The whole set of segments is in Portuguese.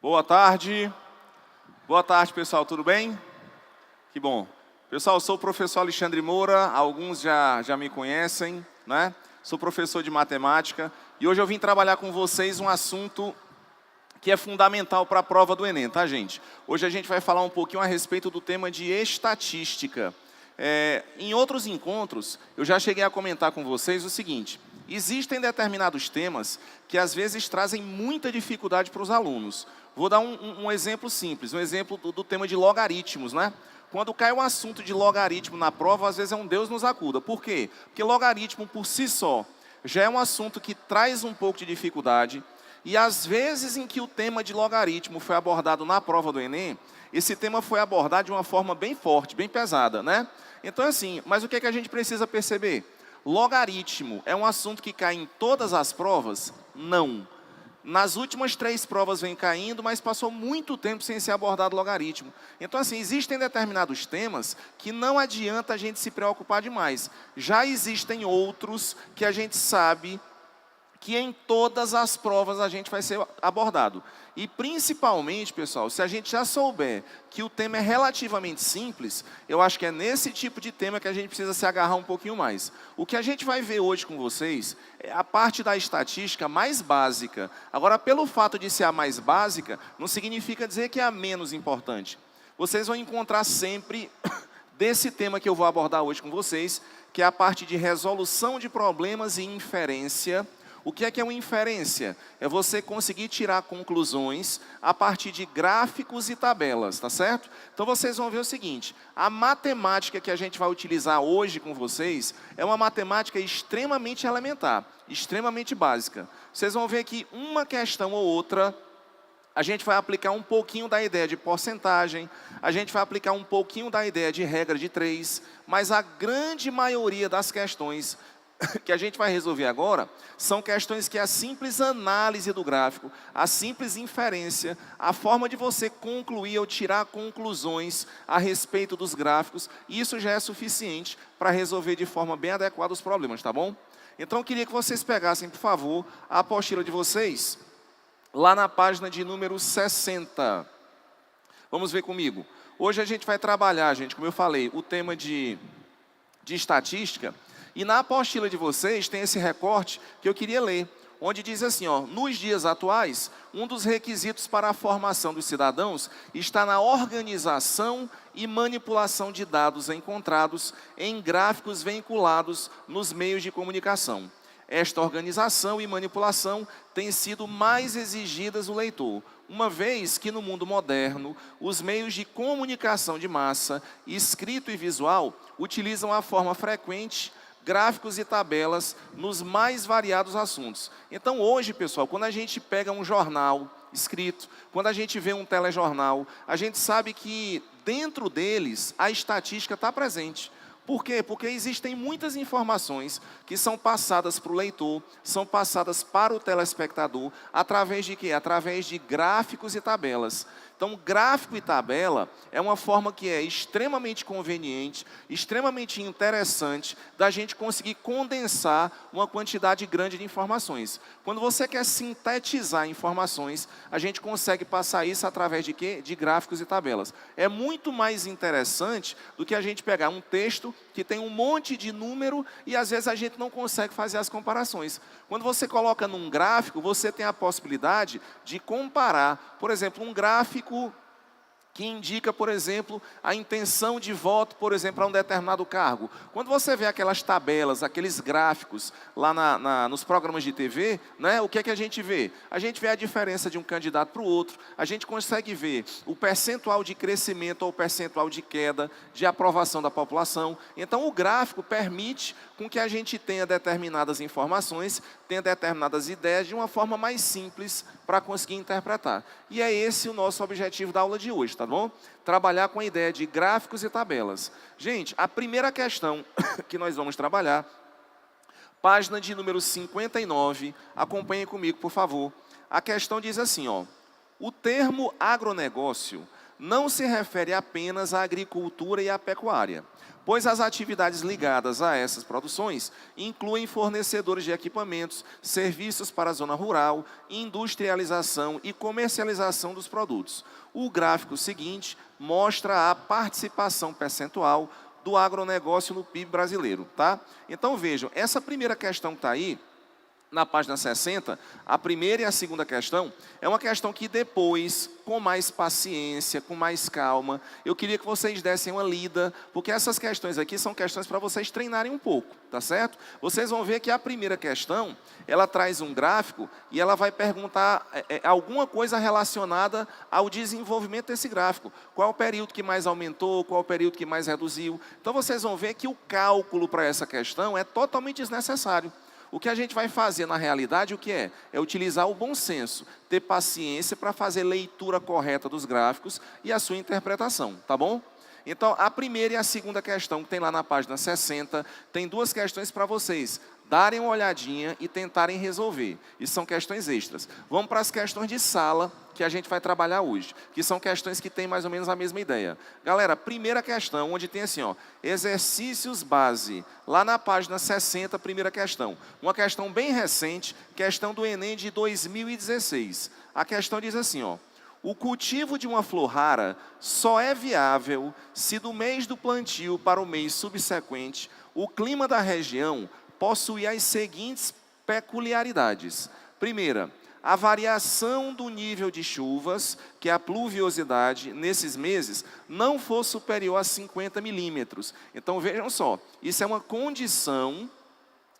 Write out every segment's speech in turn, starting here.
Boa tarde. Boa tarde, pessoal. Tudo bem? Que bom. Pessoal, eu sou o professor Alexandre Moura. Alguns já me conhecem, né? Sou professor de matemática. E hoje eu vim trabalhar com vocês um assunto que é fundamental para a prova do Enem, tá, gente? Hoje a gente vai falar um pouquinho a respeito do tema de estatística. Em outros encontros, eu já cheguei a comentar com vocês o seguinte: existem determinados temas que às vezes trazem muita dificuldade para os alunos. Vou dar um exemplo simples, um exemplo do tema de logaritmos, né? Quando cai um assunto de logaritmo na prova, às vezes é um Deus nos acuda. Por quê? Porque logaritmo por si só já é um assunto que traz um pouco de dificuldade. E às vezes em que o tema de logaritmo foi abordado na prova do Enem, esse tema foi abordado de uma forma bem forte, bem pesada, né? Então assim, mas o que é que a gente precisa perceber? Logaritmo é um assunto que cai em todas as provas? Não. Nas últimas 3 provas vem caindo, mas passou muito tempo sem ser abordado logaritmo. Então assim, existem determinados temas que não adianta a gente se preocupar demais. Já existem outros que a gente sabe que em todas as provas a gente vai ser abordado. E principalmente, pessoal, se a gente já souber que o tema é relativamente simples, eu acho que é nesse tipo de tema que a gente precisa se agarrar um pouquinho mais. O que a gente vai ver hoje com vocês é a parte da estatística mais básica. Agora, pelo fato de ser a mais básica, não significa dizer que é a menos importante. Vocês vão encontrar sempre desse tema que eu vou abordar hoje com vocês, que é a parte de resolução de problemas e inferência. O que é uma inferência? É você conseguir tirar conclusões a partir de gráficos e tabelas, tá certo? Então vocês vão ver o seguinte: a matemática que a gente vai utilizar hoje com vocês é uma matemática extremamente elementar, extremamente básica. Vocês vão ver que uma questão ou outra a gente vai aplicar um pouquinho da ideia de porcentagem, a gente vai aplicar um pouquinho da ideia de regra de 3, mas a grande maioria das questões que a gente vai resolver agora são questões que a simples análise do gráfico, a simples inferência, a forma de você concluir ou tirar conclusões a respeito dos gráficos, isso já é suficiente para resolver de forma bem adequada os problemas, tá bom? Então eu queria que vocês pegassem, por favor, a apostila de vocês, lá na página de número 60. Vamos ver comigo. Hoje a gente vai trabalhar, gente, como eu falei, o tema de estatística. E na apostila de vocês tem esse recorte que eu queria ler, onde diz assim, ó: nos dias atuais, um dos requisitos para a formação dos cidadãos está na organização e manipulação de dados encontrados em gráficos vinculados nos meios de comunicação. Esta organização e manipulação têm sido mais exigidas do leitor, uma vez que no mundo moderno, os meios de comunicação de massa, escrito e visual, utilizam a forma frequente gráficos e tabelas nos mais variados assuntos. Então hoje, pessoal, quando a gente pega um jornal escrito, quando a gente vê um telejornal, a gente sabe que dentro deles a estatística está presente. Por quê? Porque existem muitas informações que são passadas para o leitor, são passadas para o telespectador, através de quê? Através de gráficos e tabelas. Então, gráfico e tabela é uma forma que é extremamente conveniente, extremamente interessante da gente conseguir condensar uma quantidade grande de informações. Quando você quer sintetizar informações, a gente consegue passar isso através de quê? De gráficos e tabelas. É muito mais interessante do que a gente pegar um texto que tem um monte de número e às vezes a gente não consegue fazer as comparações. Quando você coloca num gráfico, você tem a possibilidade de comparar, por exemplo, um gráfico que indica, por exemplo, a intenção de voto, por exemplo, para um determinado cargo. Quando você vê aquelas tabelas, aqueles gráficos lá nos programas de TV, né, o que é que a gente vê? A gente vê a diferença de um candidato para o outro, a gente consegue ver o percentual de crescimento ou o percentual de queda de aprovação da população. Então, o gráfico permite com que a gente tenha determinadas informações, tenha determinadas ideias de uma forma mais simples para conseguir interpretar. E é esse o nosso objetivo da aula de hoje, tá bom? Trabalhar com a ideia de gráficos e tabelas. Gente, a primeira questão que nós vamos trabalhar, página de número 59, acompanhem comigo, por favor. A questão diz assim, ó: o termo agronegócio não se refere apenas à agricultura e à pecuária, pois as atividades ligadas a essas produções incluem fornecedores de equipamentos, serviços para a zona rural, industrialização e comercialização dos produtos. O gráfico seguinte mostra a participação percentual do agronegócio no PIB brasileiro, tá? Então vejam, essa primeira questão que está aí, na página 60, a primeira e a segunda questão, é uma questão que depois, com mais paciência, com mais calma, eu queria que vocês dessem uma lida, porque essas questões aqui são questões para vocês treinarem um pouco, tá certo? Vocês vão ver que a primeira questão, ela traz um gráfico e ela vai perguntar alguma coisa relacionada ao desenvolvimento desse gráfico. Qual é o período que mais aumentou, qual é o período que mais reduziu. Então vocês vão ver que o cálculo para essa questão é totalmente desnecessário. O que a gente vai fazer na realidade, o que é? É utilizar o bom senso, ter paciência para fazer leitura correta dos gráficos e a sua interpretação, tá bom? Então, a primeira e a segunda questão, que tem lá na página 60, tem duas questões para vocês darem uma olhadinha e tentarem resolver. E são questões extras. Vamos para as questões de sala, que a gente vai trabalhar hoje, que são questões que têm mais ou menos a mesma ideia. Galera, primeira questão, onde tem assim, ó, exercícios base, lá na página 60, primeira questão. Uma questão bem recente, questão do Enem de 2016. A questão diz assim, ó, o cultivo de uma flor rara só é viável se do mês do plantio para o mês subsequente, o clima da região possui as seguintes peculiaridades. Primeira, a variação do nível de chuvas, que é a pluviosidade, nesses meses, não for superior a 50 milímetros. Então, vejam só, isso é uma condição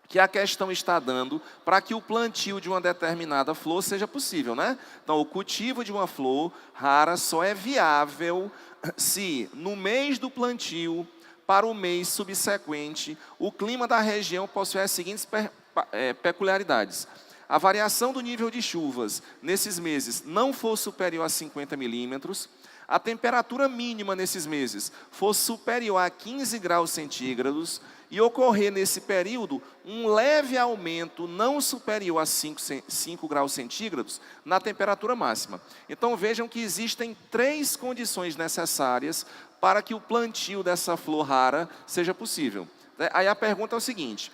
que a questão está dando para que o plantio de uma determinada flor seja possível, né? Então, o cultivo de uma flor rara só é viável se, no mês do plantio, para o mês subsequente, o clima da região possui as seguintes peculiaridades. A variação do nível de chuvas nesses meses não for superior a 50 milímetros, a temperatura mínima nesses meses for superior a 15 graus centígrados e ocorrer nesse período um leve aumento não superior a 5 graus centígrados na temperatura máxima. Então vejam que existem 3 condições necessárias para que o plantio dessa flor rara seja possível. Aí a pergunta é o seguinte,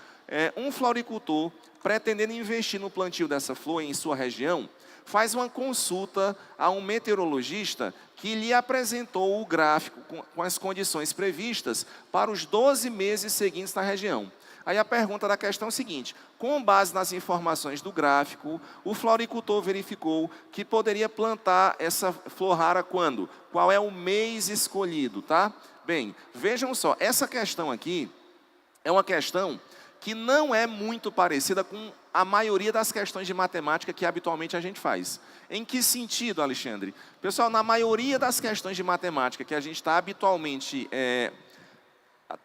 um floricultor pretendendo investir no plantio dessa flor em sua região, faz uma consulta a um meteorologista que lhe apresentou o gráfico com as condições previstas para os 12 meses seguintes na região. Aí a pergunta da questão é o seguinte, com base nas informações do gráfico, o floricultor verificou que poderia plantar essa flor rara quando? Qual é o mês escolhido, tá? Bem, vejam só, essa questão aqui é uma questão que não é muito parecida com a maioria das questões de matemática que habitualmente a gente faz. Em que sentido, Alexandre? Pessoal, na maioria das questões de matemática que a gente está habitualmente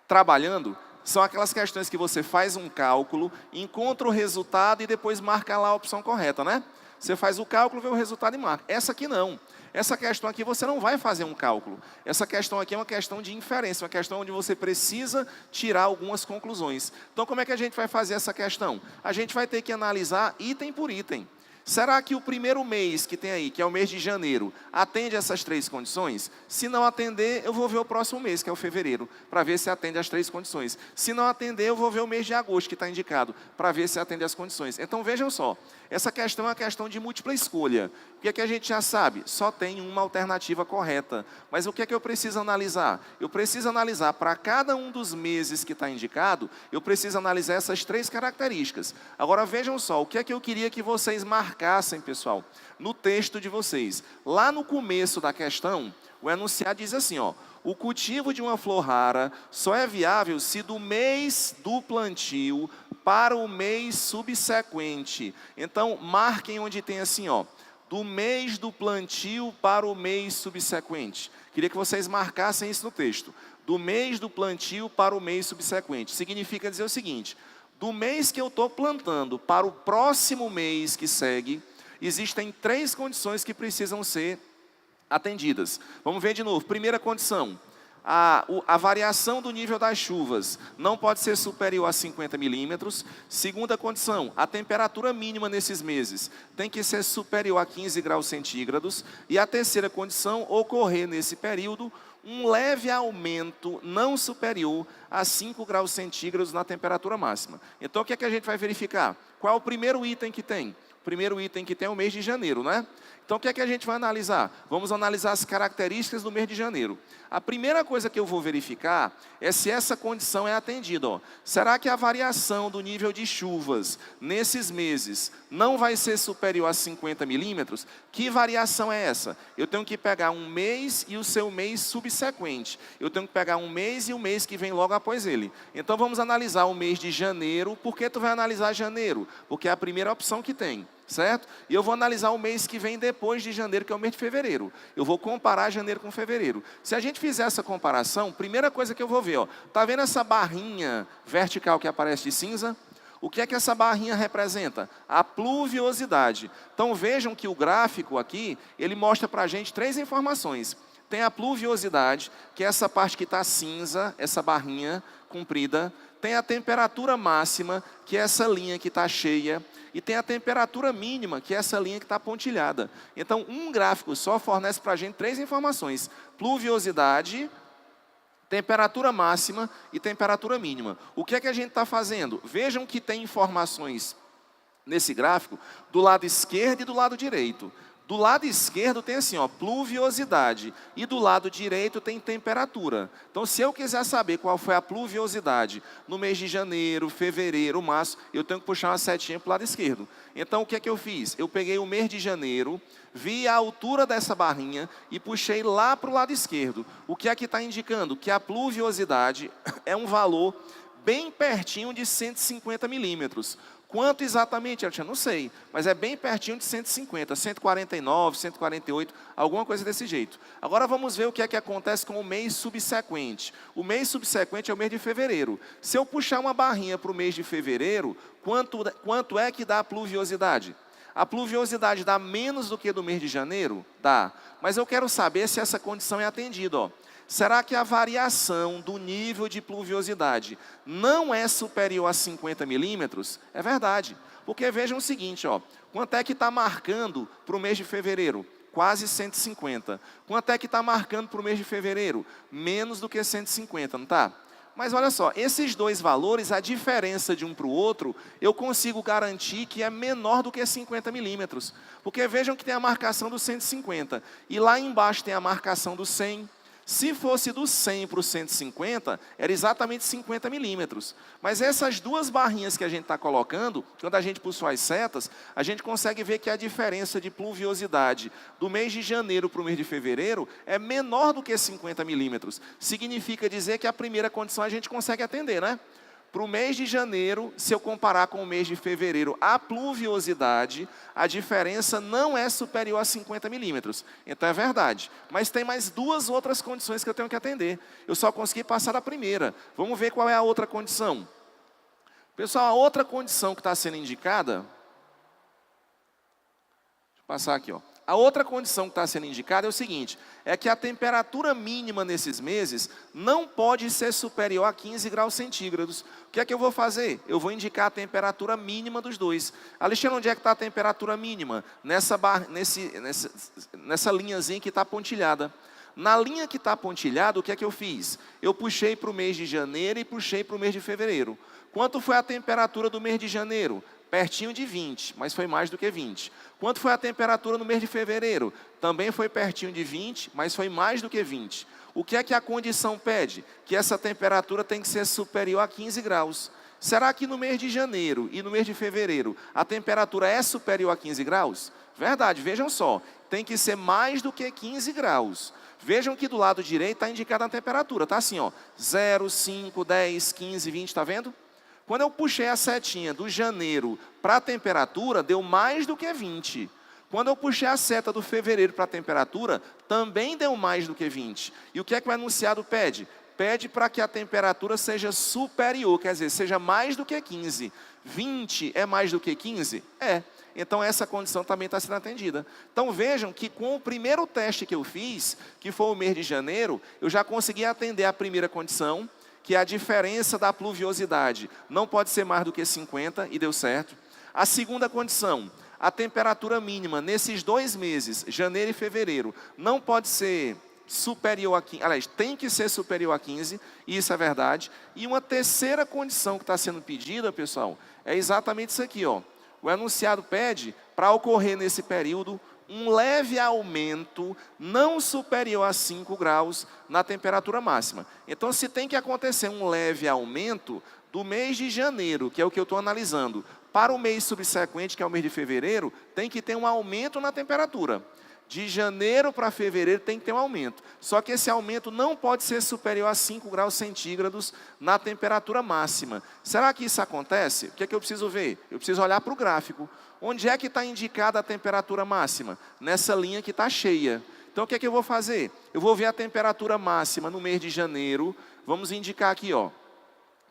trabalhando, são aquelas questões que você faz um cálculo, encontra o resultado e depois marca lá a opção correta, né? Você faz o cálculo, vê o resultado e marca. Essa aqui não. Essa questão aqui você não vai fazer um cálculo. Essa questão aqui é uma questão de inferência, uma questão onde você precisa tirar algumas conclusões. Então, como é que a gente vai fazer essa questão? A gente vai ter que analisar item por item. Será que o primeiro mês que tem aí, que é o mês de janeiro, atende essas 3 condições? Se não atender, eu vou ver o próximo mês, que é o fevereiro, para ver se atende às 3 condições. Se não atender, eu vou ver o mês de agosto, que está indicado, para ver se atende às condições. Então, vejam só, essa questão é uma questão de múltipla escolha. O que é que a gente já sabe? Só tem uma alternativa correta. Mas o que é que eu preciso analisar? Eu preciso analisar para cada um dos meses que está indicado, eu preciso analisar essas 3 características. Agora, vejam só, o que é que eu queria que vocês marcassem, pessoal, no texto de vocês. Lá no começo da questão, o enunciado diz assim, ó, o cultivo de uma flor rara só é viável se do mês do plantio para o mês subsequente. Então, marquem onde tem assim, ó, do mês do plantio para o mês subsequente. Queria que vocês marcassem isso no texto. Do mês do plantio para o mês subsequente. Significa dizer o seguinte, do mês que eu estou plantando para o próximo mês que segue, existem 3 condições que precisam ser atendidas. Vamos ver de novo. Primeira condição, A variação do nível das chuvas não pode ser superior a 50 milímetros. Segunda condição, a temperatura mínima nesses meses tem que ser superior a 15 graus centígrados. E a terceira condição, ocorrer nesse período um leve aumento não superior a 5 graus centígrados na temperatura máxima. Então, o que é que a gente vai verificar? Qual é o primeiro item que tem? O primeiro item que tem é o mês de janeiro, né? Então, o que é que a gente vai analisar? Vamos analisar as características do mês de janeiro. A primeira coisa que eu vou verificar é se essa condição é atendida. Ó. Será que a variação do nível de chuvas nesses meses não vai ser superior a 50 milímetros? Que variação é essa? Eu tenho que pegar um mês e o seu mês subsequente. Eu tenho que pegar um mês e o mês que vem logo após ele. Então, vamos analisar o mês de janeiro. Por que tu vai analisar janeiro? Porque é a primeira opção que tem. Certo? E eu vou analisar o mês que vem depois de janeiro, que é o mês de fevereiro. Eu vou comparar janeiro com fevereiro. Se a gente fizer essa comparação, primeira coisa que eu vou ver, ó, tá vendo essa barrinha vertical que aparece de cinza? O que é que essa barrinha representa? A pluviosidade. Então vejam que o gráfico aqui, ele mostra para a gente 3 informações. Tem a pluviosidade, que é essa parte que está cinza, essa barrinha comprida. Tem a temperatura máxima, que é essa linha que está cheia. E tem a temperatura mínima, que é essa linha que está pontilhada. Então, um gráfico só fornece para a gente 3 informações. Pluviosidade, temperatura máxima e temperatura mínima. O que é que a gente está fazendo? Vejam que tem informações nesse gráfico do lado esquerdo e do lado direito. Do lado esquerdo tem assim, ó, pluviosidade, e do lado direito tem temperatura. Então, se eu quiser saber qual foi a pluviosidade no mês de janeiro, fevereiro, março, eu tenho que puxar uma setinha para o lado esquerdo. Então, o que é que eu fiz? Eu peguei o mês de janeiro, vi a altura dessa barrinha e puxei lá para o lado esquerdo. O que é que está indicando? Que a pluviosidade é um valor bem pertinho de 150 milímetros. Quanto exatamente, Alexandre? Não sei, mas é bem pertinho de 150, 149, 148, alguma coisa desse jeito. Agora vamos ver o que é que acontece com o mês subsequente. O mês subsequente é o mês de fevereiro. Se eu puxar uma barrinha para o mês de fevereiro, quanto é que dá a pluviosidade? A pluviosidade dá menos do que do mês de janeiro? Dá. Mas eu quero saber se essa condição é atendida, ó. Será que a variação do nível de pluviosidade não é superior a 50 milímetros? É verdade. Porque vejam o seguinte, ó, quanto é que está marcando para o mês de fevereiro? Quase 150. Quanto é que está marcando para o mês de fevereiro? Menos do que 150, não está? Mas olha só, esses 2 valores, a diferença de um para o outro, eu consigo garantir que é menor do que 50 milímetros. Porque vejam que tem a marcação do 150. E lá embaixo tem a marcação do 100. Se fosse do 100 para o 150, era exatamente 50 milímetros. Mas essas 2 barrinhas que a gente está colocando, quando a gente pulsou as setas, a gente consegue ver que a diferença de pluviosidade do mês de janeiro para o mês de fevereiro é menor do que 50 milímetros. Significa dizer que a primeira condição a gente consegue atender, né? Para o mês de janeiro, se eu comparar com o mês de fevereiro, a pluviosidade, a diferença não é superior a 50 milímetros. Então é verdade. Mas tem mais 2 outras condições que eu tenho que atender. Eu só consegui passar da primeira. Vamos ver qual é a outra condição. Pessoal, a outra condição que está sendo indicada... Deixa eu passar aqui, ó. A outra condição que está sendo indicada é o seguinte, é que a temperatura mínima nesses meses não pode ser superior a 15 graus centígrados. O que é que eu vou fazer? Eu vou indicar a temperatura mínima dos 2. Alexandre, onde é que está a temperatura mínima? Nessa linhazinha que está pontilhada. Na linha que está pontilhada, o que é que eu fiz? Eu puxei para o mês de janeiro e puxei para o mês de fevereiro. Quanto foi a temperatura do mês de janeiro? Pertinho de 20, mas foi mais do que 20. Quanto foi a temperatura no mês de fevereiro? Também foi pertinho de 20, mas foi mais do que 20. O que é que a condição pede? Que essa temperatura tem que ser superior a 15 graus. Será que no mês de janeiro e no mês de fevereiro a temperatura é superior a 15 graus? Verdade, vejam só, tem que ser mais do que 15 graus. Vejam que do lado direito está indicada a temperatura, está assim, ó, 0, 5, 10, 15, 20, está vendo? Quando eu puxei a setinha do janeiro para a temperatura, deu mais do que 20. Quando eu puxei a seta do fevereiro para a temperatura, também deu mais do que 20. E o que é que o enunciado pede? Pede para que a temperatura seja superior, quer dizer, seja mais do que 15. 20 é mais do que 15? É. então essa condição também está sendo atendida. Então vejam que com o primeiro teste que eu fiz, que foi o mês de janeiro, eu já consegui atender a primeira condição, que é a diferença da pluviosidade não pode ser mais do que 50, e deu certo. A segunda condição, a temperatura mínima nesses 2 meses, janeiro e fevereiro, não pode ser superior a 15, aliás, tem que ser superior a 15, e isso é verdade. E uma terceira condição que está sendo pedida, pessoal, é exatamente isso aqui, ó. O enunciado pede para ocorrer nesse período um leve aumento não superior a 5 graus na temperatura máxima. Então, se tem que acontecer um leve aumento do mês de janeiro, que é o que eu estou analisando, para o mês subsequente, que é o mês de fevereiro, tem que ter um aumento na temperatura. De janeiro para fevereiro tem que ter um aumento. Só que esse aumento não pode ser superior a 5 graus centígrados na temperatura máxima. Será que isso acontece? O que é que eu preciso ver? Eu preciso olhar para o gráfico. Onde é que está indicada a temperatura máxima? Nessa linha que está cheia. Então o que é que eu vou fazer? Eu vou ver a temperatura máxima no mês de janeiro. Vamos indicar aqui, ó.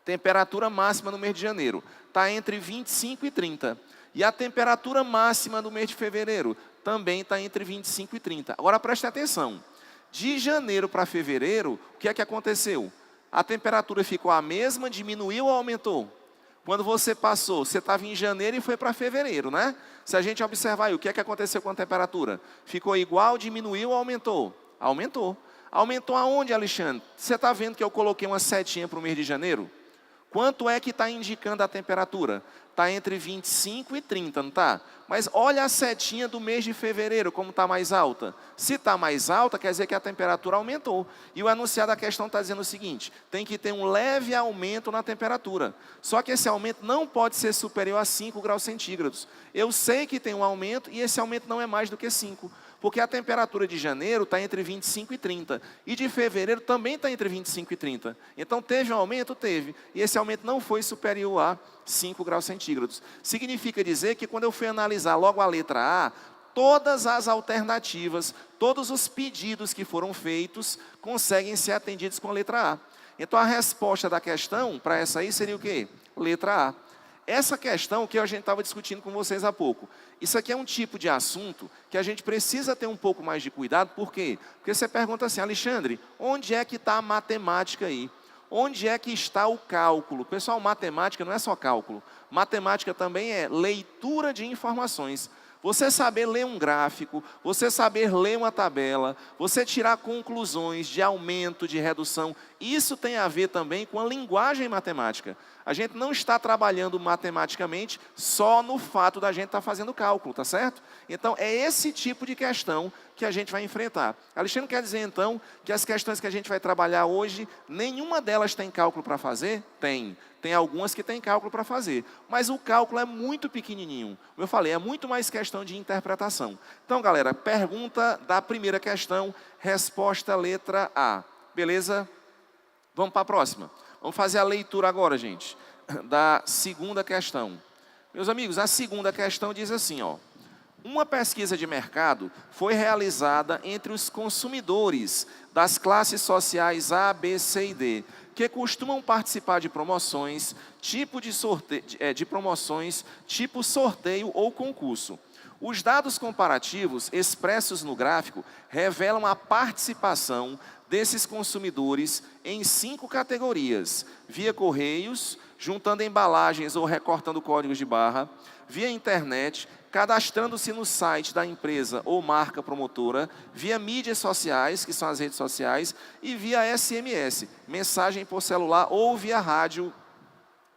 Temperatura máxima no mês de janeiro está entre 25 e 30. E a temperatura máxima no mês de fevereiro também está entre 25 e 30. Agora preste atenção. De janeiro para fevereiro, o que é que aconteceu? A temperatura ficou a mesma, diminuiu ou aumentou? Quando você passou, você estava em janeiro e foi para fevereiro, né? Se a gente observar aí, o que é que aconteceu com a temperatura? Ficou igual, diminuiu ou aumentou? Aumentou. Aumentou aonde, Alexandre? Você está vendo que eu coloquei uma setinha para o mês de janeiro? Quanto é que está indicando a temperatura? Está entre 25 e 30, não está? Mas olha a setinha do mês de fevereiro, como está mais alta. Se está mais alta, quer dizer que a temperatura aumentou. E o enunciado da questão está dizendo o seguinte: tem que ter um leve aumento na temperatura. Só que esse aumento não pode ser superior a 5 graus centígrados. Eu sei que tem um aumento e esse aumento não é mais do que 5. Porque a temperatura de janeiro está entre 25 e 30. E de fevereiro também está entre 25 e 30. Então teve um aumento? Teve. E esse aumento não foi superior a 5 graus centígrados. Significa dizer que quando eu fui analisar logo a letra A, todas as alternativas, todos os pedidos que foram feitos, conseguem ser atendidos com a letra A. Então a resposta da questão para essa aí seria o quê? Letra A. Essa questão que a gente estava discutindo com vocês há pouco, isso aqui é um tipo de assunto que a gente precisa ter um pouco mais de cuidado. Por quê? Porque você pergunta assim: Alexandre, onde é que está a matemática aí? Onde é que está o cálculo? Pessoal, matemática não é só cálculo. Matemática também é leitura de informações. Você saber ler um gráfico, você saber ler uma tabela, você tirar conclusões de aumento, de redução, isso tem a ver também com a linguagem matemática. A gente não está trabalhando matematicamente só no fato da gente estar fazendo cálculo, tá certo? Então, é esse tipo de questão que a gente vai enfrentar. Alexandre quer dizer, então, que as questões que a gente vai trabalhar hoje, nenhuma delas tem cálculo para fazer? Tem. Tem algumas que tem cálculo para fazer, mas o cálculo é muito pequenininho. Como eu falei, é muito mais questão de interpretação. Então, galera, pergunta da primeira questão, resposta letra A. Beleza? Vamos para a próxima. Vamos fazer a leitura agora, gente, da segunda questão. Meus amigos, a segunda questão diz assim, ó. Uma pesquisa de mercado foi realizada entre os consumidores das classes sociais A, B, C e D, que costumam participar de promoções, tipo sorteio ou concurso. Os dados comparativos expressos no gráfico revelam a participação desses consumidores em 5 categorias: via correios, juntando embalagens ou recortando códigos de barra, via internet, cadastrando-se no site da empresa ou marca promotora, via mídias sociais, que são as redes sociais, e via SMS, mensagem por celular ou via rádio,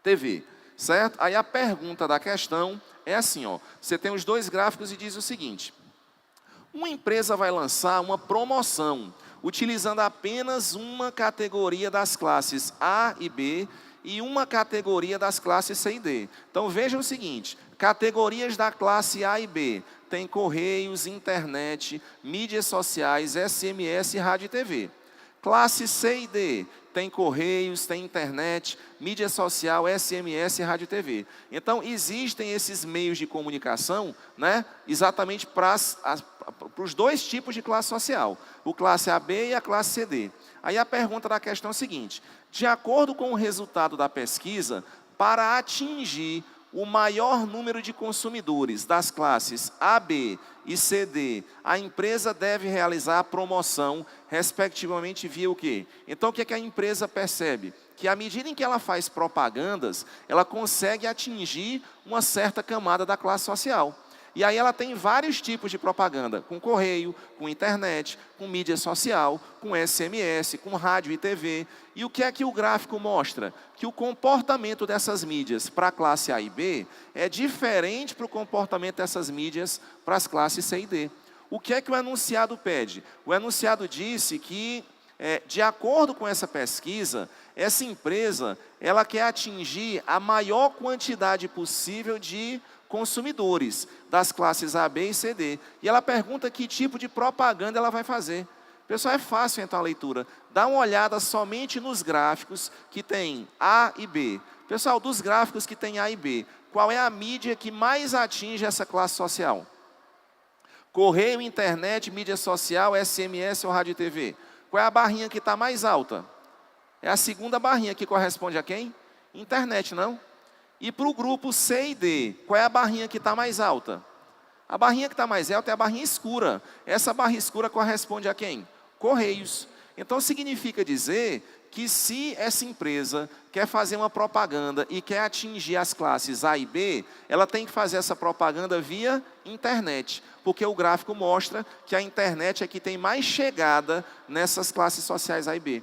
TV, certo? Aí a pergunta da questão é assim, ó, você tem os 2 gráficos e diz o seguinte: uma empresa vai lançar uma promoção, utilizando apenas uma categoria das classes A e B, e uma categoria das classes C e D. Então veja o seguinte, categorias da classe A e B, tem correios, internet, mídias sociais, SMS, rádio e TV. Classe C e D, tem correios, tem internet, mídia social, SMS, rádio e TV. Então existem esses meios de comunicação, né, exatamente para os 2 tipos de classe social, o classe AB e a classe CD. Aí a pergunta da questão é a seguinte: de acordo com o resultado da pesquisa, para atingir o maior número de consumidores das classes A, B e C, D, a empresa deve realizar a promoção, respectivamente, via o quê? Então, o que é que a empresa percebe? Que à medida em que ela faz propagandas, ela consegue atingir uma certa camada da classe social. E aí ela tem vários tipos de propaganda, com correio, com internet, com mídia social, com SMS, com rádio e TV. E o que é que o gráfico mostra? Que o comportamento dessas mídias para a classe A e B é diferente para o comportamento dessas mídias para as classes C e D. O que é que o enunciado pede? O enunciado disse que, de acordo com essa pesquisa, essa empresa ela quer atingir a maior quantidade possível de consumidores das classes A, B e C, D. E ela pergunta que tipo de propaganda ela vai fazer. Pessoal, é fácil então a leitura. Dá uma olhada somente nos gráficos que tem A e B. Pessoal, dos gráficos que tem A e B, qual é a mídia que mais atinge essa classe social? Correio, internet, mídia social, SMS ou rádio e TV? Qual é a barrinha que está mais alta? É a segunda barrinha que corresponde a quem? Internet, não? E para o grupo C e D, qual é a barrinha que está mais alta? A barrinha que está mais alta é a barrinha escura. Essa barra escura corresponde a quem? Correios. Então significa dizer que se essa empresa quer fazer uma propaganda e quer atingir as classes A e B, ela tem que fazer essa propaganda via internet. Porque o gráfico mostra que a internet é que tem mais chegada nessas classes sociais A e B.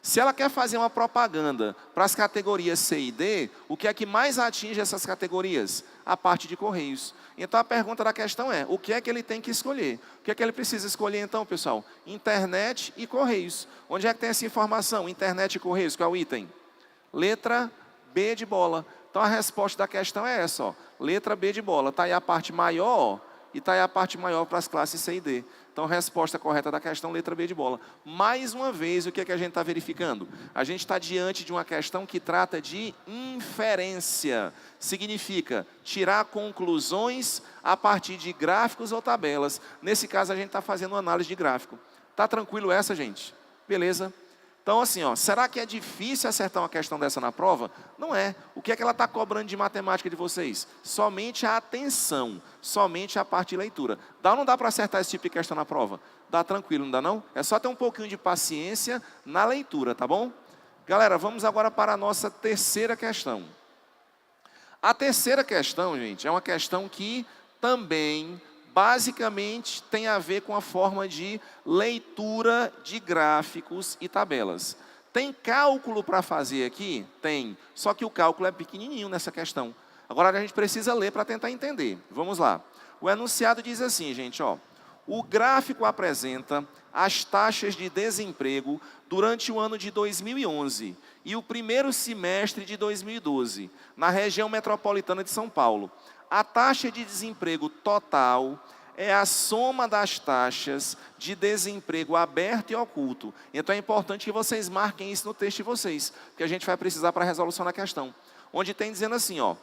Se ela quer fazer uma propaganda para as categorias C e D, o que é que mais atinge essas categorias? A parte de correios. Então a pergunta da questão é, o que é que ele tem que escolher? O que é que ele precisa escolher então, pessoal? Internet e correios. Onde é que tem essa informação? Internet e correios, qual é o item? Letra B de bola. Então a resposta da questão é essa, ó. Letra B de bola. Está aí a parte maior e está aí a parte maior para as classes C e D. Então, a resposta correta da questão, letra B de bola. Mais uma vez, o que é que a gente está verificando? A gente está diante de uma questão que trata de inferência. Significa tirar conclusões a partir de gráficos ou tabelas. Nesse caso, a gente está fazendo uma análise de gráfico. Está tranquilo essa, gente? Beleza? Então, assim, ó, será que é difícil acertar uma questão dessa na prova? Não é. O que é que ela está cobrando de matemática de vocês? Somente a atenção, somente a parte de leitura. Dá ou não dá para acertar esse tipo de questão na prova? Dá tranquilo, não dá não? É só ter um pouquinho de paciência na leitura, tá bom? Galera, vamos agora para a nossa terceira questão. A terceira questão, gente, é uma questão que também basicamente tem a ver com a forma de leitura de gráficos e tabelas. Tem cálculo para fazer aqui? Tem. Só que o cálculo é pequenininho nessa questão. Agora a gente precisa ler para tentar entender. Vamos lá. O enunciado diz assim, gente, ó. O gráfico apresenta as taxas de desemprego durante o ano de 2011 e o primeiro semestre de 2012, na região metropolitana de São Paulo. A taxa de desemprego total é a soma das taxas de desemprego aberto e oculto. Então é importante que vocês marquem isso no texto de vocês, porque a gente vai precisar para a resolução da questão. Onde tem dizendo assim, ó,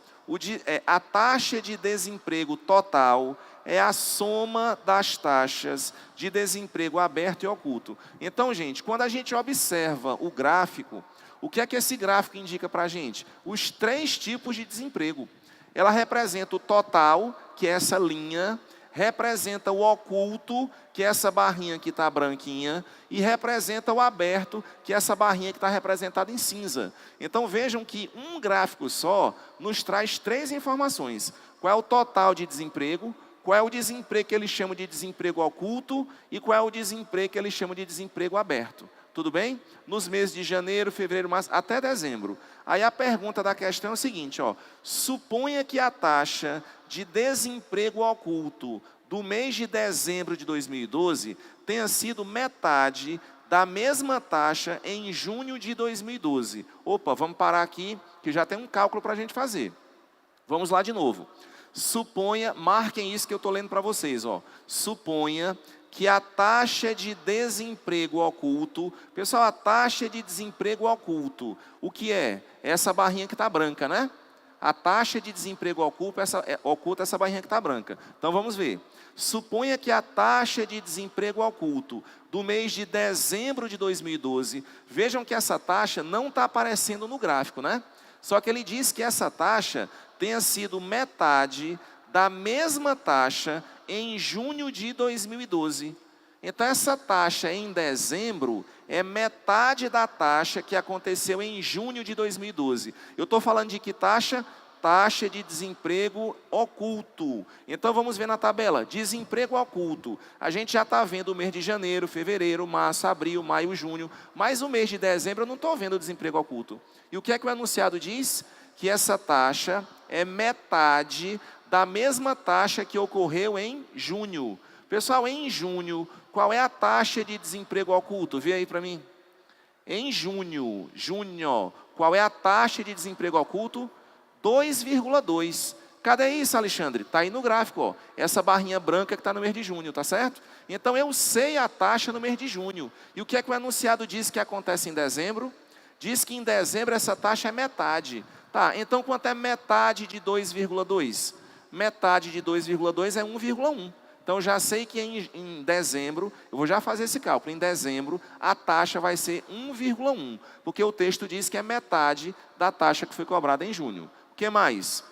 a taxa de desemprego total é a soma das taxas de desemprego aberto e oculto. Então, gente, quando a gente observa o gráfico, o que é que esse gráfico indica para a gente? Os 3 tipos de desemprego. Ela representa o total, que é essa linha, representa o oculto, que é essa barrinha que está branquinha, e representa o aberto, que é essa barrinha que está representada em cinza. Então vejam que um gráfico só nos traz 3 informações. Qual é o total de desemprego, qual é o desemprego que eles chamam de desemprego oculto, e qual é o desemprego que eles chamam de desemprego aberto. Tudo bem? Nos meses de janeiro, fevereiro, março, até dezembro. Aí a pergunta da questão é o seguinte, ó. Suponha que a taxa de desemprego oculto do mês de dezembro de 2012 tenha sido metade da mesma taxa em junho de 2012. Opa, vamos parar aqui, que já tem um cálculo para a gente fazer. Vamos lá de novo. Suponha, marquem isso que eu estou lendo para vocês, ó. Suponha que a taxa de desemprego oculto, pessoal, a taxa de desemprego oculto, o que é? Essa barrinha que está branca, né? A taxa de desemprego oculta, essa barrinha que está branca. Então vamos ver. Suponha que a taxa de desemprego oculto do mês de dezembro de 2012, vejam que essa taxa não está aparecendo no gráfico, né? Só que ele diz que essa taxa tenha sido metade da mesma taxa em junho de 2012. Então, essa taxa em dezembro é metade da taxa que aconteceu em junho de 2012. Eu estou falando de que taxa? Taxa de desemprego oculto. Então, vamos ver na tabela. Desemprego oculto. A gente já está vendo o mês de janeiro, fevereiro, março, abril, maio, junho. Mas o mês de dezembro eu não estou vendo o desemprego oculto. E o que é que o enunciado diz? Que essa taxa é metade da mesma taxa que ocorreu em junho. Pessoal, em junho, qual é a taxa de desemprego oculto? Vê aí para mim. Em junho, qual é a taxa de desemprego oculto? 2,2. Cadê isso, Alexandre? Está aí no gráfico, ó. Essa barrinha branca que está no mês de junho, tá certo? Então, eu sei a taxa no mês de junho. E o que é que o enunciado diz que acontece em dezembro? Diz que em dezembro essa taxa é metade. Tá, então quanto é metade de 2,2? Metade de 2,2 é 1,1. Então, eu já sei que em dezembro, eu vou já fazer esse cálculo, em dezembro, a taxa vai ser 1,1, porque o texto diz que é metade da taxa que foi cobrada em junho. O que mais?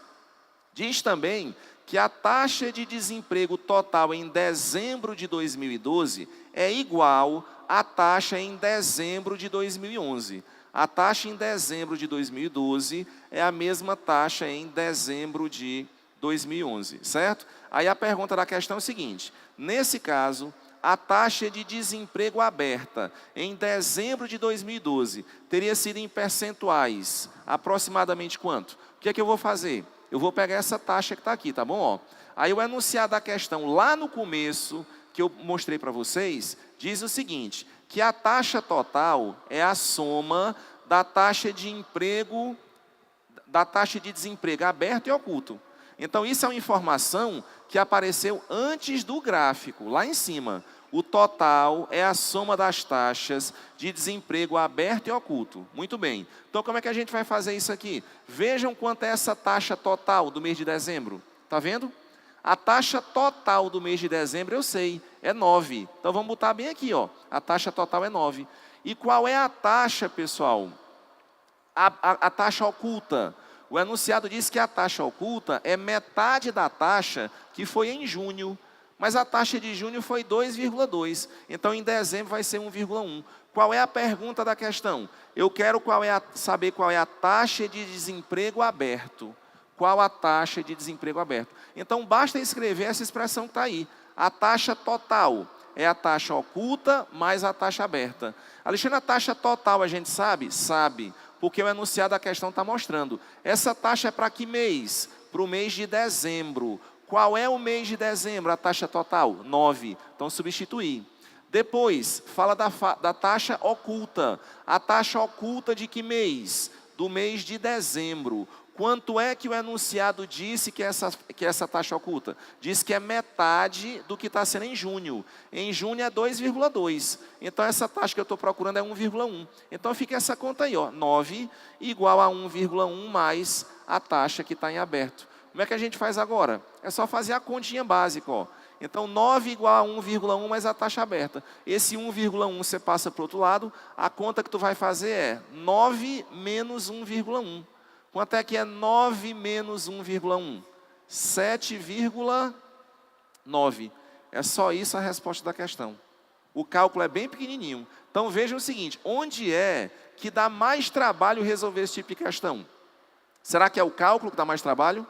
Diz também que a taxa de desemprego total em dezembro de 2012 é igual à taxa em dezembro de 2011. A taxa em dezembro de 2012 é a mesma taxa em dezembro de 2011, certo? Aí a pergunta da questão é o seguinte: nesse caso, a taxa de desemprego aberta em dezembro de 2012 teria sido em percentuais, aproximadamente quanto? O que é que eu vou fazer? Eu vou pegar essa taxa que está aqui, tá bom? Ó. Aí o enunciado da questão lá no começo, que eu mostrei para vocês, diz o seguinte, que a taxa total é a soma da taxa de emprego, da taxa de desemprego aberto e oculto. Então, isso é uma informação que apareceu antes do gráfico, lá em cima. O total é a soma das taxas de desemprego aberto e oculto. Muito bem. Então, como é que a gente vai fazer isso aqui? Vejam quanto é essa taxa total do mês de dezembro. Está vendo? A taxa total do mês de dezembro, eu sei, é 9. Então, vamos botar bem aqui, ó. A taxa total é 9. E qual é a taxa, pessoal? A taxa oculta. O enunciado diz que a taxa oculta é metade da taxa que foi em junho. Mas a taxa de junho foi 2,2. Então, em dezembro vai ser 1,1. Qual é a pergunta da questão? Eu quero saber qual é a taxa de desemprego aberto. Qual a taxa de desemprego aberto? Então, basta escrever essa expressão que está aí. A taxa total é a taxa oculta mais a taxa aberta. Alexandre, a taxa total a gente sabe? Sabe. Porque o enunciado da questão está mostrando. Essa taxa é para que mês? Para o mês de dezembro. Qual é o mês de dezembro? A taxa total? 9. Então, substituir. Depois, fala da taxa oculta. A taxa oculta de que mês? Do mês de dezembro. Quanto é que o enunciado disse que essa taxa oculta? Diz que é metade do que está sendo em junho. Em junho é 2,2. Então, essa taxa que eu estou procurando é 1,1. Então, fica essa conta aí, ó, 9 igual a 1,1 mais a taxa que está em aberto. Como é que a gente faz agora? É só fazer a continha básica, ó. Então, 9 igual a 1,1 mais a taxa aberta. Esse 1,1 você passa para o outro lado, a conta que tu vai fazer é 9 menos 1,1. Quanto é que é 9 menos 1,1? 7,9. É só isso a resposta da questão. O cálculo é bem pequenininho. Então, vejam o seguinte, onde é que dá mais trabalho resolver esse tipo de questão? Será que é o cálculo que dá mais trabalho?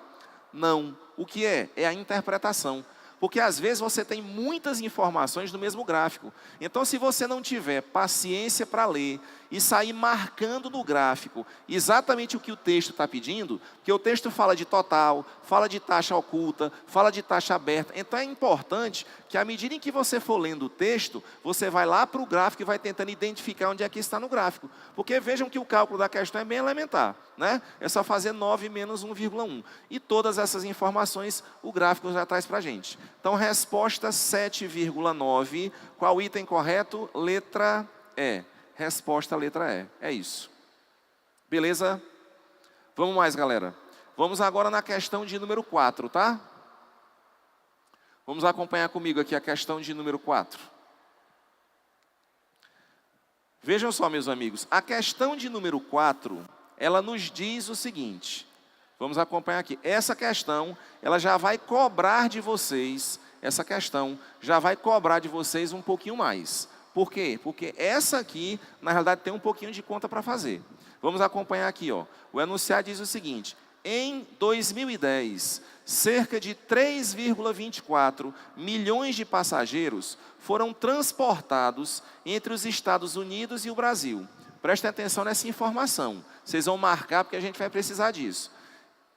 Não. O que é? É a interpretação. Porque às vezes você tem muitas informações no mesmo gráfico. Então, se você não tiver paciência para ler e sair marcando no gráfico exatamente o que o texto está pedindo, porque o texto fala de total, fala de taxa oculta, fala de taxa aberta. Então, é importante que à medida em que você for lendo o texto, você vai lá para o gráfico e vai tentando identificar onde é que está no gráfico. Porque vejam que o cálculo da questão é bem elementar, né? É só fazer 9 menos 1,1. E todas essas informações o gráfico já traz para a gente. Então, resposta 7,9. Qual item correto? Letra E. Resposta letra E. É isso. Beleza? Vamos mais, galera. Vamos agora na questão de número 4, tá? Vamos acompanhar comigo aqui a questão de número 4. Vejam só, meus amigos. A questão de número 4, ela nos diz o seguinte, vamos acompanhar aqui, essa questão, ela já vai cobrar de vocês, essa questão já vai cobrar de vocês um pouquinho mais. Por quê? Porque essa aqui, na realidade, tem um pouquinho de conta para fazer. Vamos acompanhar aqui, ó. O enunciado diz o seguinte, em 2010, cerca de 3,24 milhões de passageiros foram transportados entre os Estados Unidos e o Brasil. Prestem atenção nessa informação. Vocês vão marcar porque a gente vai precisar disso.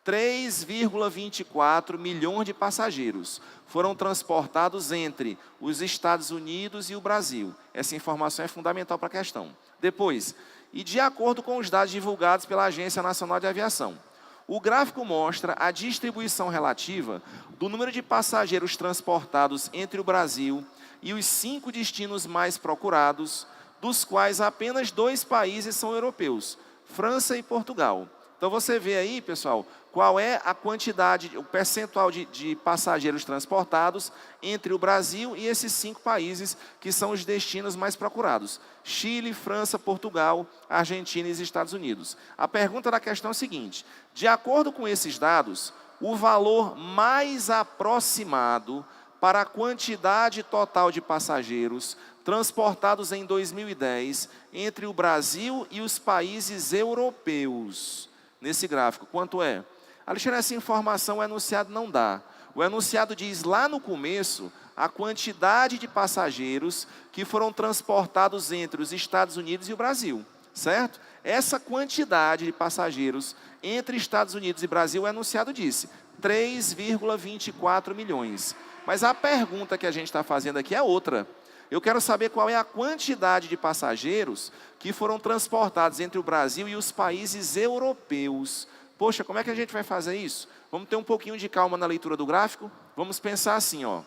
3,24 milhões de passageiros foram transportados entre os Estados Unidos e o Brasil. Essa informação é fundamental para a questão. Depois, e de acordo com os dados divulgados pela Agência Nacional de Aviação, o gráfico mostra a distribuição relativa do número de passageiros transportados entre o Brasil e os 5 destinos mais procurados, dos quais apenas 2 países são europeus, França e Portugal. Então você vê aí, pessoal, qual é a quantidade, o percentual de passageiros transportados entre o Brasil e esses 5 países que são os destinos mais procurados. Chile, França, Portugal, Argentina e Estados Unidos. A pergunta da questão é a seguinte, de acordo com esses dados, o valor mais aproximado para a quantidade total de passageiros transportados em 2010 entre o Brasil e os países europeus. Nesse gráfico, quanto é? Alexandre, essa informação o enunciado não dá. O enunciado diz lá no começo a quantidade de passageiros que foram transportados entre os Estados Unidos e o Brasil, certo? Essa quantidade de passageiros entre Estados Unidos e Brasil, o enunciado disse 3,24 milhões. Mas a pergunta que a gente está fazendo aqui é outra. Eu quero saber qual é a quantidade de passageiros que foram transportados entre o Brasil e os países europeus. Poxa, como é que a gente vai fazer isso? Vamos ter um pouquinho de calma na leitura do gráfico? Vamos pensar assim, ó.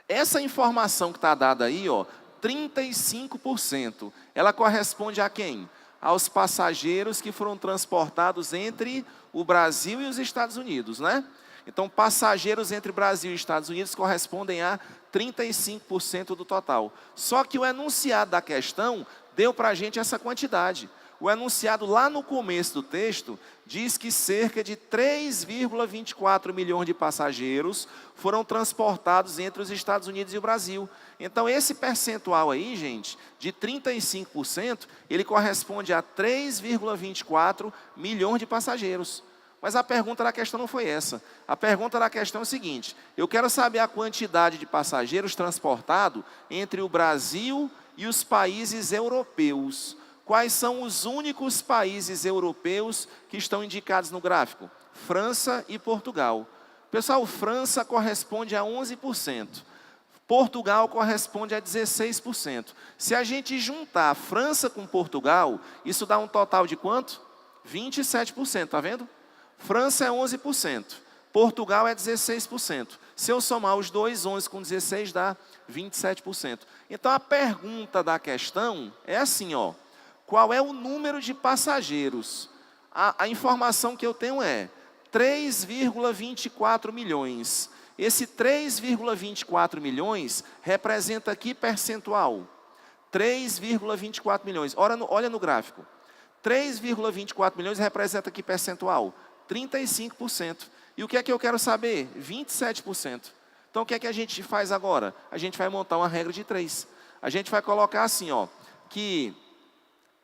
Essa informação que está dada aí, ó, 35%, ela corresponde a quem? Aos passageiros que foram transportados entre o Brasil e os Estados Unidos, né? Então, passageiros entre Brasil e Estados Unidos correspondem a 35% do total. Só que o enunciado da questão deu para a gente essa quantidade. O enunciado lá no começo do texto diz que cerca de 3,24 milhões de passageiros foram transportados entre os Estados Unidos e o Brasil. Então, esse percentual aí, gente, de 35%, ele corresponde a 3,24 milhões de passageiros. Mas a pergunta da questão não foi essa. A pergunta da questão é o seguinte, eu quero saber a quantidade de passageiros transportados entre o Brasil e os países europeus. Quais são os únicos países europeus que estão indicados no gráfico? França e Portugal. Pessoal, França corresponde a 11%. Portugal corresponde a 16%. Se a gente juntar França com Portugal, isso dá um total de quanto? 27%, tá vendo? França é 11%, Portugal é 16%. Se eu somar os dois, 11 com 16 dá 27%. Então a pergunta da questão é assim, ó. Qual é o número de passageiros? A informação que eu tenho é 3,24 milhões. Esse 3,24 milhões representa que percentual? 3,24 milhões. Olha no gráfico. 3,24 milhões representa que percentual? 35%. E o que é que eu quero saber? 27%. Então o que é que a gente faz agora? A gente vai montar uma regra de 3. A gente vai colocar assim, ó, que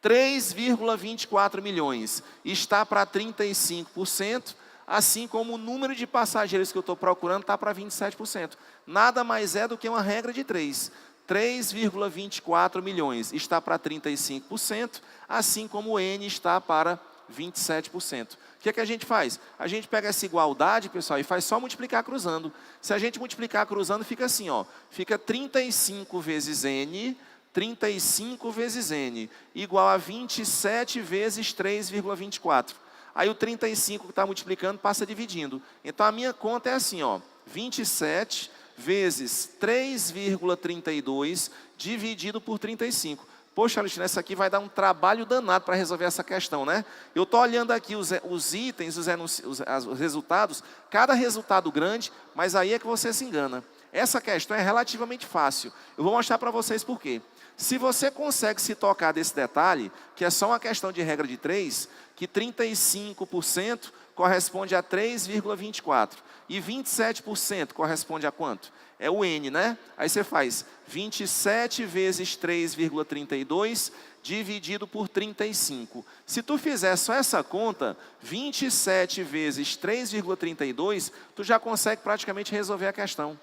3,24 milhões está para 35%, assim como o número de passageiros que eu estou procurando está para 27%. Nada mais é do que uma regra de 3. 3,24 milhões está para 35%, assim como o N está para 27%. O que é que a gente faz? A gente pega essa igualdade, pessoal, e faz só multiplicar cruzando. Se a gente multiplicar cruzando, fica assim, ó. Fica 35 vezes N, 35 vezes N, igual a 27 vezes 3,24. Aí o 35 que está multiplicando passa dividindo. Então a minha conta é assim, ó. 27 vezes 3,32 dividido por 35. Poxa, Alexandre, essa aqui vai dar um trabalho danado para resolver essa questão, né? Eu estou olhando aqui os itens, os resultados, cada resultado grande, mas aí é que você se engana. Essa questão é relativamente fácil. Eu vou mostrar para vocês por quê. Se você consegue se tocar desse detalhe, que é só uma questão de regra de 3, que 35% corresponde a 3,24. E 27% corresponde a quanto? É o N, né? Aí você faz 27 vezes 3,32 dividido por 35. Se tu fizer só essa conta, 27 vezes 3,32, tu já consegue praticamente resolver a questão.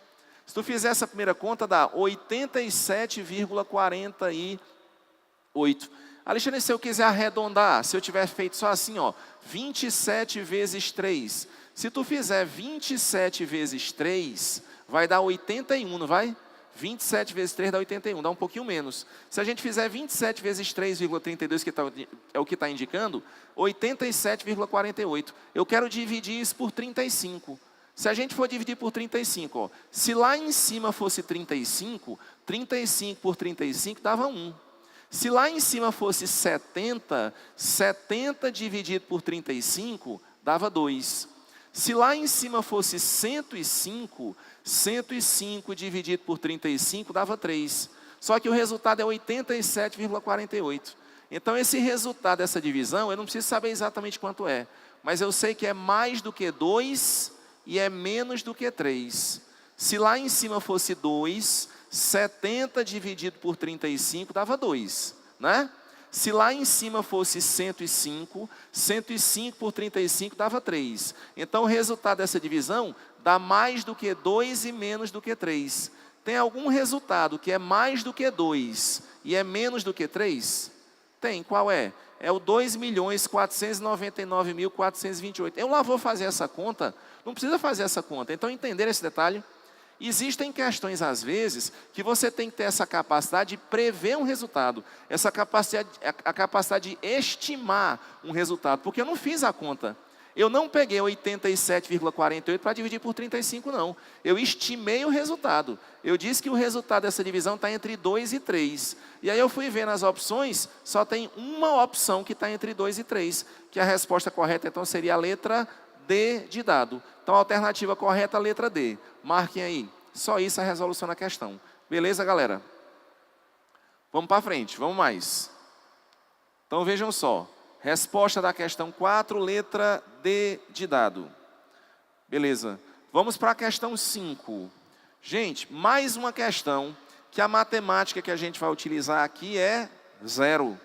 Se tu fizer essa primeira conta, dá 87,48. Alexandre, se eu quiser arredondar, se eu tiver feito só assim, ó, 27 vezes 3. Se tu fizer 27 vezes 3, vai dar 81, não vai? 27 vezes 3 dá 81, dá um pouquinho menos. Se a gente fizer 27 vezes 3,32, que é o que está indicando, 87,48. Eu quero dividir isso por 35. Se a gente for dividir por 35, ó, se lá em cima fosse 35, 35 por 35 dava 1. Se lá em cima fosse 70, 70 dividido por 35 dava 2. Se lá em cima fosse 105, 105 dividido por 35 dava 3. Só que o resultado é 87,48. Então esse resultado dessa divisão, eu não preciso saber exatamente quanto é. Mas eu sei que é mais do que 2 e é menos do que 3. Se lá em cima fosse 2, 70 dividido por 35 dava 2, né? Se lá em cima fosse 105, 105 por 35 dava 3. Então o resultado dessa divisão dá mais do que 2 e menos do que 3. Tem algum resultado que é mais do que 2 e é menos do que 3? Tem, qual é? É o 2.499.428. Eu lá vou fazer essa conta, não precisa fazer essa conta. Então entender esse detalhe. Existem questões, às vezes, que você tem que ter essa capacidade de prever um resultado, essa capacidade, a capacidade de estimar um resultado, porque eu não fiz a conta. Eu não peguei 87,48 para dividir por 35, não. Eu estimei o resultado. Eu disse que o resultado dessa divisão está entre 2 e 3. E aí eu fui ver nas opções, só tem uma opção que está entre 2 e 3, que a resposta correta, então, seria a letra D de dado. Então, a alternativa correta é a letra D. Marquem aí. Só isso é a resolução da questão. Beleza, galera? Vamos para frente, vamos mais. Então, vejam só. Resposta da questão 4, letra D de dado. Beleza. Vamos para a questão 5. Gente, mais uma questão que a matemática que a gente vai utilizar aqui é 0.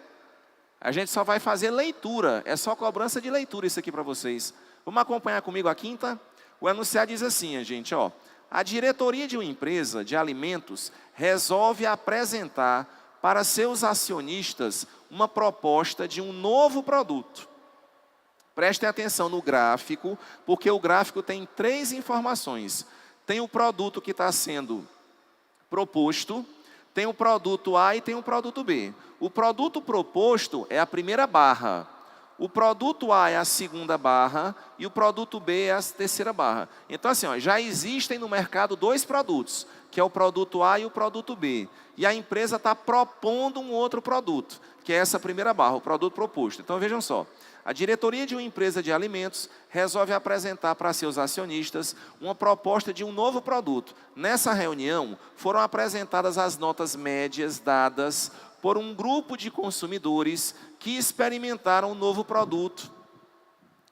A gente só vai fazer leitura. É só cobrança de leitura isso aqui para vocês. Vamos acompanhar comigo a quinta? O enunciado diz assim, gente, ó. A diretoria de uma empresa de alimentos resolve apresentar para seus acionistas uma proposta de um novo produto. Prestem atenção no gráfico, porque o gráfico tem 3 informações. Tem o produto que está sendo proposto, tem o produto A e tem o produto B. O produto proposto é a primeira barra. O produto A é a segunda barra e o produto B é a terceira barra. Então assim, ó, já existem no mercado 2 produtos, que é o produto A e o produto B. E a empresa está propondo um outro produto, que é essa primeira barra, o produto proposto. Então vejam só, a diretoria de uma empresa de alimentos resolve apresentar para seus acionistas uma proposta de um novo produto. Nessa reunião foram apresentadas as notas médias dadas por um grupo de consumidores que experimentaram um novo produto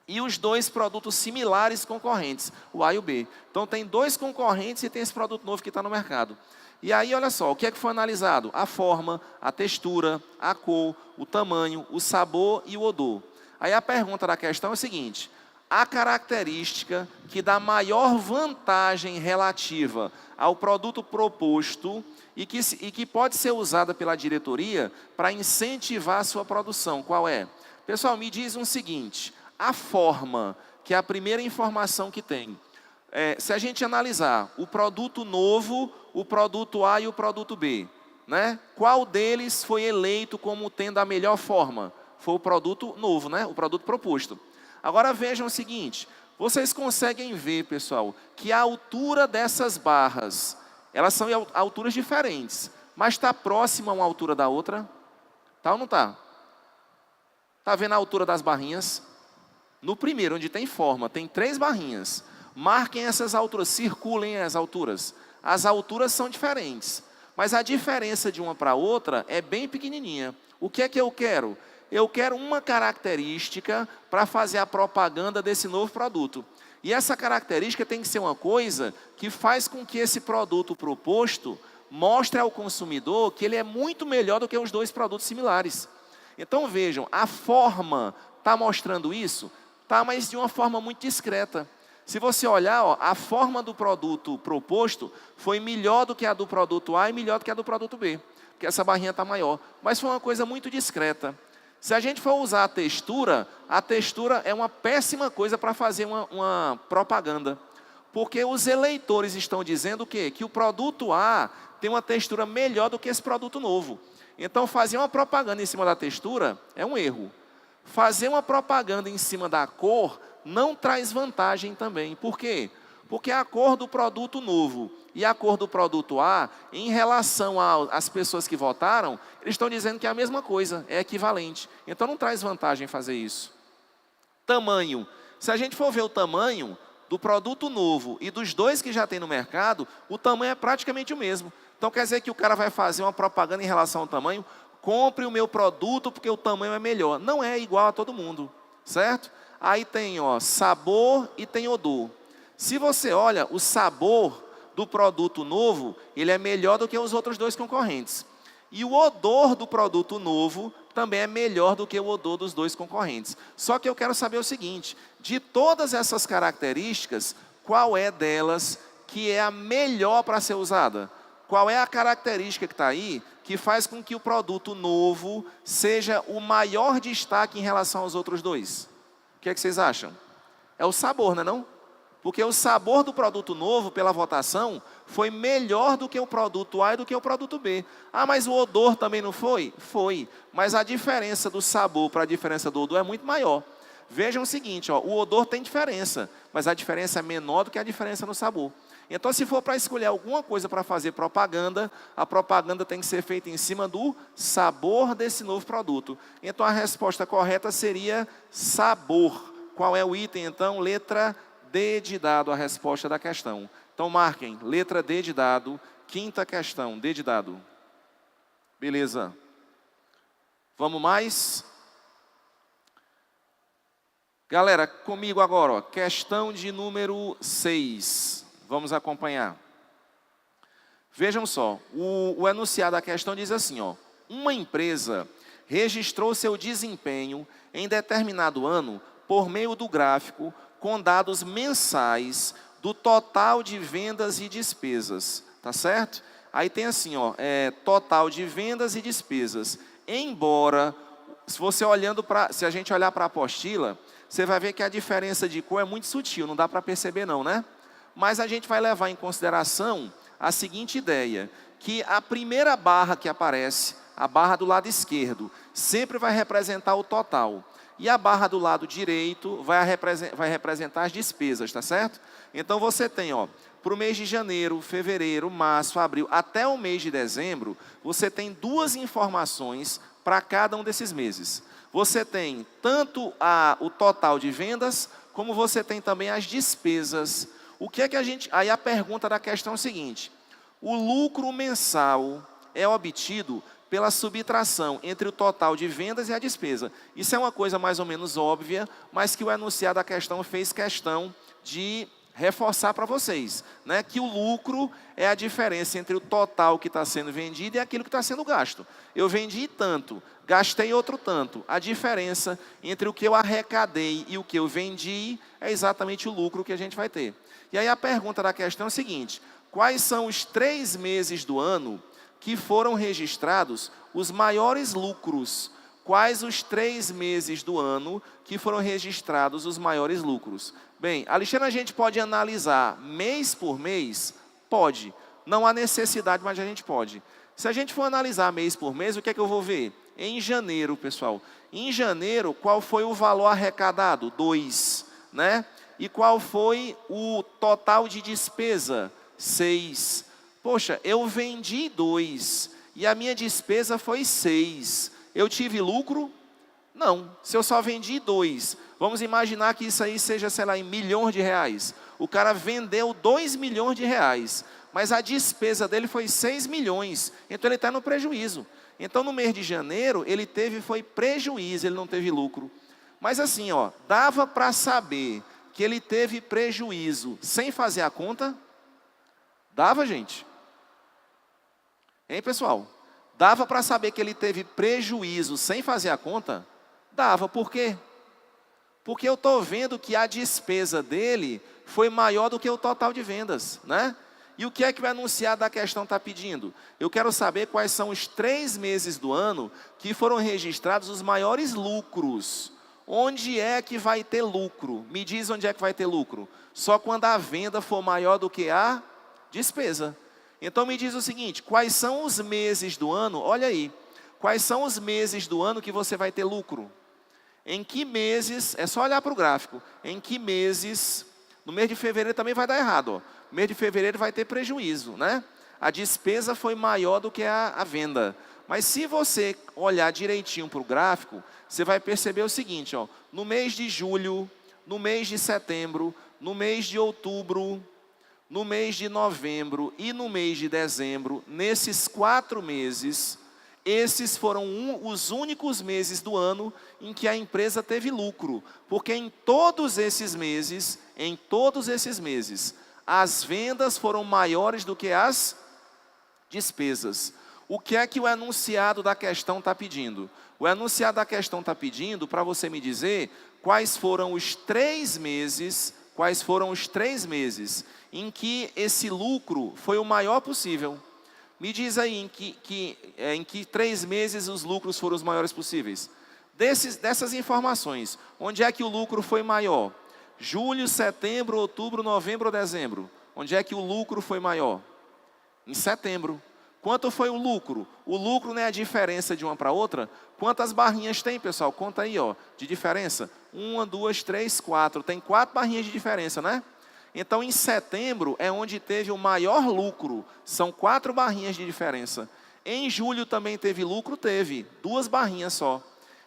e os 2 produtos similares concorrentes, o A e o B. Então tem 2 concorrentes e tem esse produto novo que está no mercado. E aí, olha só, o que é que foi analisado? A forma, a textura, a cor, o tamanho, o sabor e o odor. Aí a pergunta da questão é o seguinte: a característica que dá maior vantagem relativa ao produto proposto e que pode ser usada pela diretoria para incentivar a sua produção, qual é? Pessoal, me diz o seguinte: a forma, que é a primeira informação que tem. Se a gente analisar o produto novo, o produto A e o produto B, né? Qual deles foi eleito como tendo a melhor forma? Foi o produto novo, né? O produto proposto. Agora vejam o seguinte, vocês conseguem ver, pessoal, que a altura dessas barras, elas são alturas diferentes, mas está próxima uma altura da outra? Tá ou não está? Está vendo a altura das barrinhas? No primeiro, onde tem forma, tem 3 barrinhas. Marquem essas alturas, circulem as alturas. As alturas são diferentes, mas a diferença de uma para outra é bem pequenininha. O que é que eu quero? Eu quero uma característica para fazer a propaganda desse novo produto. E essa característica tem que ser uma coisa que faz com que esse produto proposto mostre ao consumidor que ele é muito melhor do que os dois produtos similares. Então vejam, a forma está mostrando isso? Tá, mas de uma forma muito discreta. Se você olhar, ó, a forma do produto proposto foi melhor do que a do produto A e melhor do que a do produto B, porque essa barrinha está maior. Mas foi uma coisa muito discreta. Se a gente for usar a textura é uma péssima coisa para fazer uma propaganda. Porque os eleitores estão dizendo o quê? Que o produto A tem uma textura melhor do que esse produto novo. Então, fazer uma propaganda em cima da textura é um erro. Fazer uma propaganda em cima da cor não traz vantagem também. Por quê? Porque a cor do produto novo e a cor do produto A, em relação às pessoas que votaram, eles estão dizendo que é a mesma coisa, é equivalente. Então não traz vantagem fazer isso. Tamanho. Se a gente for ver o tamanho do produto novo e dos dois que já tem no mercado, o tamanho é praticamente o mesmo. Então quer dizer que o cara vai fazer uma propaganda em relação ao tamanho, compre o meu produto porque o tamanho é melhor. Não é igual a todo mundo, certo? Aí tem, ó, sabor e tem odor. Se você olha, o sabor do produto novo, ele é melhor do que os outros dois concorrentes. E o odor do produto novo também é melhor do que o odor dos dois concorrentes. Só que eu quero saber o seguinte, de todas essas características, qual é delas que é a melhor para ser usada? Qual é a característica que está aí que faz com que o produto novo seja o maior destaque em relação aos outros dois? O que é que vocês acham? É o sabor, não é não? Porque o sabor do produto novo, pela votação, foi melhor do que o produto A e do que o produto B. Ah, mas o odor também não foi? Foi. Mas a diferença do sabor para a diferença do odor é muito maior. Vejam o seguinte, ó, o odor tem diferença, mas a diferença é menor do que a diferença no sabor. Então, se for para escolher alguma coisa para fazer propaganda, a propaganda tem que ser feita em cima do sabor desse novo produto. Então, a resposta correta seria sabor. Qual é o item, então? Letra D de dado, a resposta da questão. Então, marquem, letra D de dado, quinta questão, D de dado. Beleza. Vamos mais? Galera, comigo agora, ó, questão de número 6. Vamos acompanhar. Vejam só, o enunciado da questão diz assim, ó, uma empresa registrou seu desempenho em determinado ano por meio do gráfico com dados mensais do total de vendas e despesas, tá certo? Aí tem assim, ó, total de vendas e despesas. Embora, se a gente olhar para a apostila, você vai ver que a diferença de cor é muito sutil, não dá para perceber não, né? Mas a gente vai levar em consideração a seguinte ideia, que a primeira barra que aparece, a barra do lado esquerdo, sempre vai representar o total. E a barra do lado direito vai representar as despesas, tá certo? Então você tem, ó, para o mês de janeiro, fevereiro, março, abril, até o mês de dezembro, você tem duas informações para cada um desses meses. Você tem tanto o total de vendas, como você tem também as despesas. O que é que aí a pergunta da questão é o seguinte, o lucro mensal é obtido pela subtração entre o total de vendas e a despesa. Isso é uma coisa mais ou menos óbvia, mas que o enunciado da questão fez questão de reforçar para vocês, né? Que o lucro é a diferença entre o total que está sendo vendido e aquilo que está sendo gasto. Eu vendi tanto, gastei outro tanto. A diferença entre o que eu arrecadei e o que eu vendi é exatamente o lucro que a gente vai ter. E aí a pergunta da questão é a seguinte, quais são os 3 meses do ano que foram registrados os maiores lucros? Quais os 3 meses do ano que foram registrados os maiores lucros? Bem, Alexandre, a gente pode analisar mês por mês? Pode. Não há necessidade, mas a gente pode. Se a gente for analisar mês por mês, o que é que eu vou ver? Em janeiro, pessoal. Em janeiro, qual foi o valor arrecadado? 2, né? E qual foi o total de despesa? 6. Poxa, eu vendi 2 e a minha despesa foi 6. Eu tive lucro? Não. Se eu só vendi 2, vamos imaginar que isso aí seja, sei lá, em milhões de reais. O cara vendeu 2 milhões de reais. mas a despesa dele foi 6 milhões, então ele está no prejuízo. Então no mês de janeiro ele foi prejuízo, ele não teve lucro. Mas assim, ó, dava para saber que ele teve prejuízo sem fazer a conta? Dava, gente? Hein, pessoal? Dava para saber que ele teve prejuízo sem fazer a conta? Dava, por quê? Porque eu estou vendo que a despesa dele foi maior do que o total de vendas, né? E o que é que o enunciado da questão está pedindo? Eu quero saber quais são os 3 meses do ano que foram registrados os maiores lucros. Onde é que vai ter lucro? Me diz onde é que vai ter lucro. Só quando a venda for maior do que a despesa. Então me diz o seguinte, quais são os meses do ano, olha aí, quais são os meses do ano que você vai ter lucro? Em que meses, é só olhar para o gráfico, em que meses, no mês de fevereiro também vai dar errado, ó. No mês de fevereiro vai ter prejuízo, né? A despesa foi maior do que a venda. Mas se você olhar direitinho para o gráfico, você vai perceber o seguinte, ó, no mês de julho, no mês de setembro, no mês de outubro, no mês de novembro e no mês de dezembro, nesses 4 meses, esses foram os únicos meses do ano em que a empresa teve lucro. Porque em todos esses meses, as vendas foram maiores do que as despesas. O que é que o enunciado da questão está pedindo? O enunciado da questão está pedindo para você me dizer quais foram os 3 meses em que esse lucro foi o maior possível. Me diz aí em que 3 meses os lucros foram os maiores possíveis. Dessas informações, onde é que o lucro foi maior? Julho, setembro, outubro, novembro ou dezembro? Onde é que o lucro foi maior? Em setembro. Quanto foi o lucro? O lucro não é a diferença de uma para outra? Quantas barrinhas tem, pessoal? Conta aí, ó, de diferença. 1, 2, 3, 4. Tem 4 barrinhas de diferença, né? Então, em setembro é onde teve o maior lucro. São 4 barrinhas de diferença. Em julho também teve lucro? Teve. 2 barrinhas só.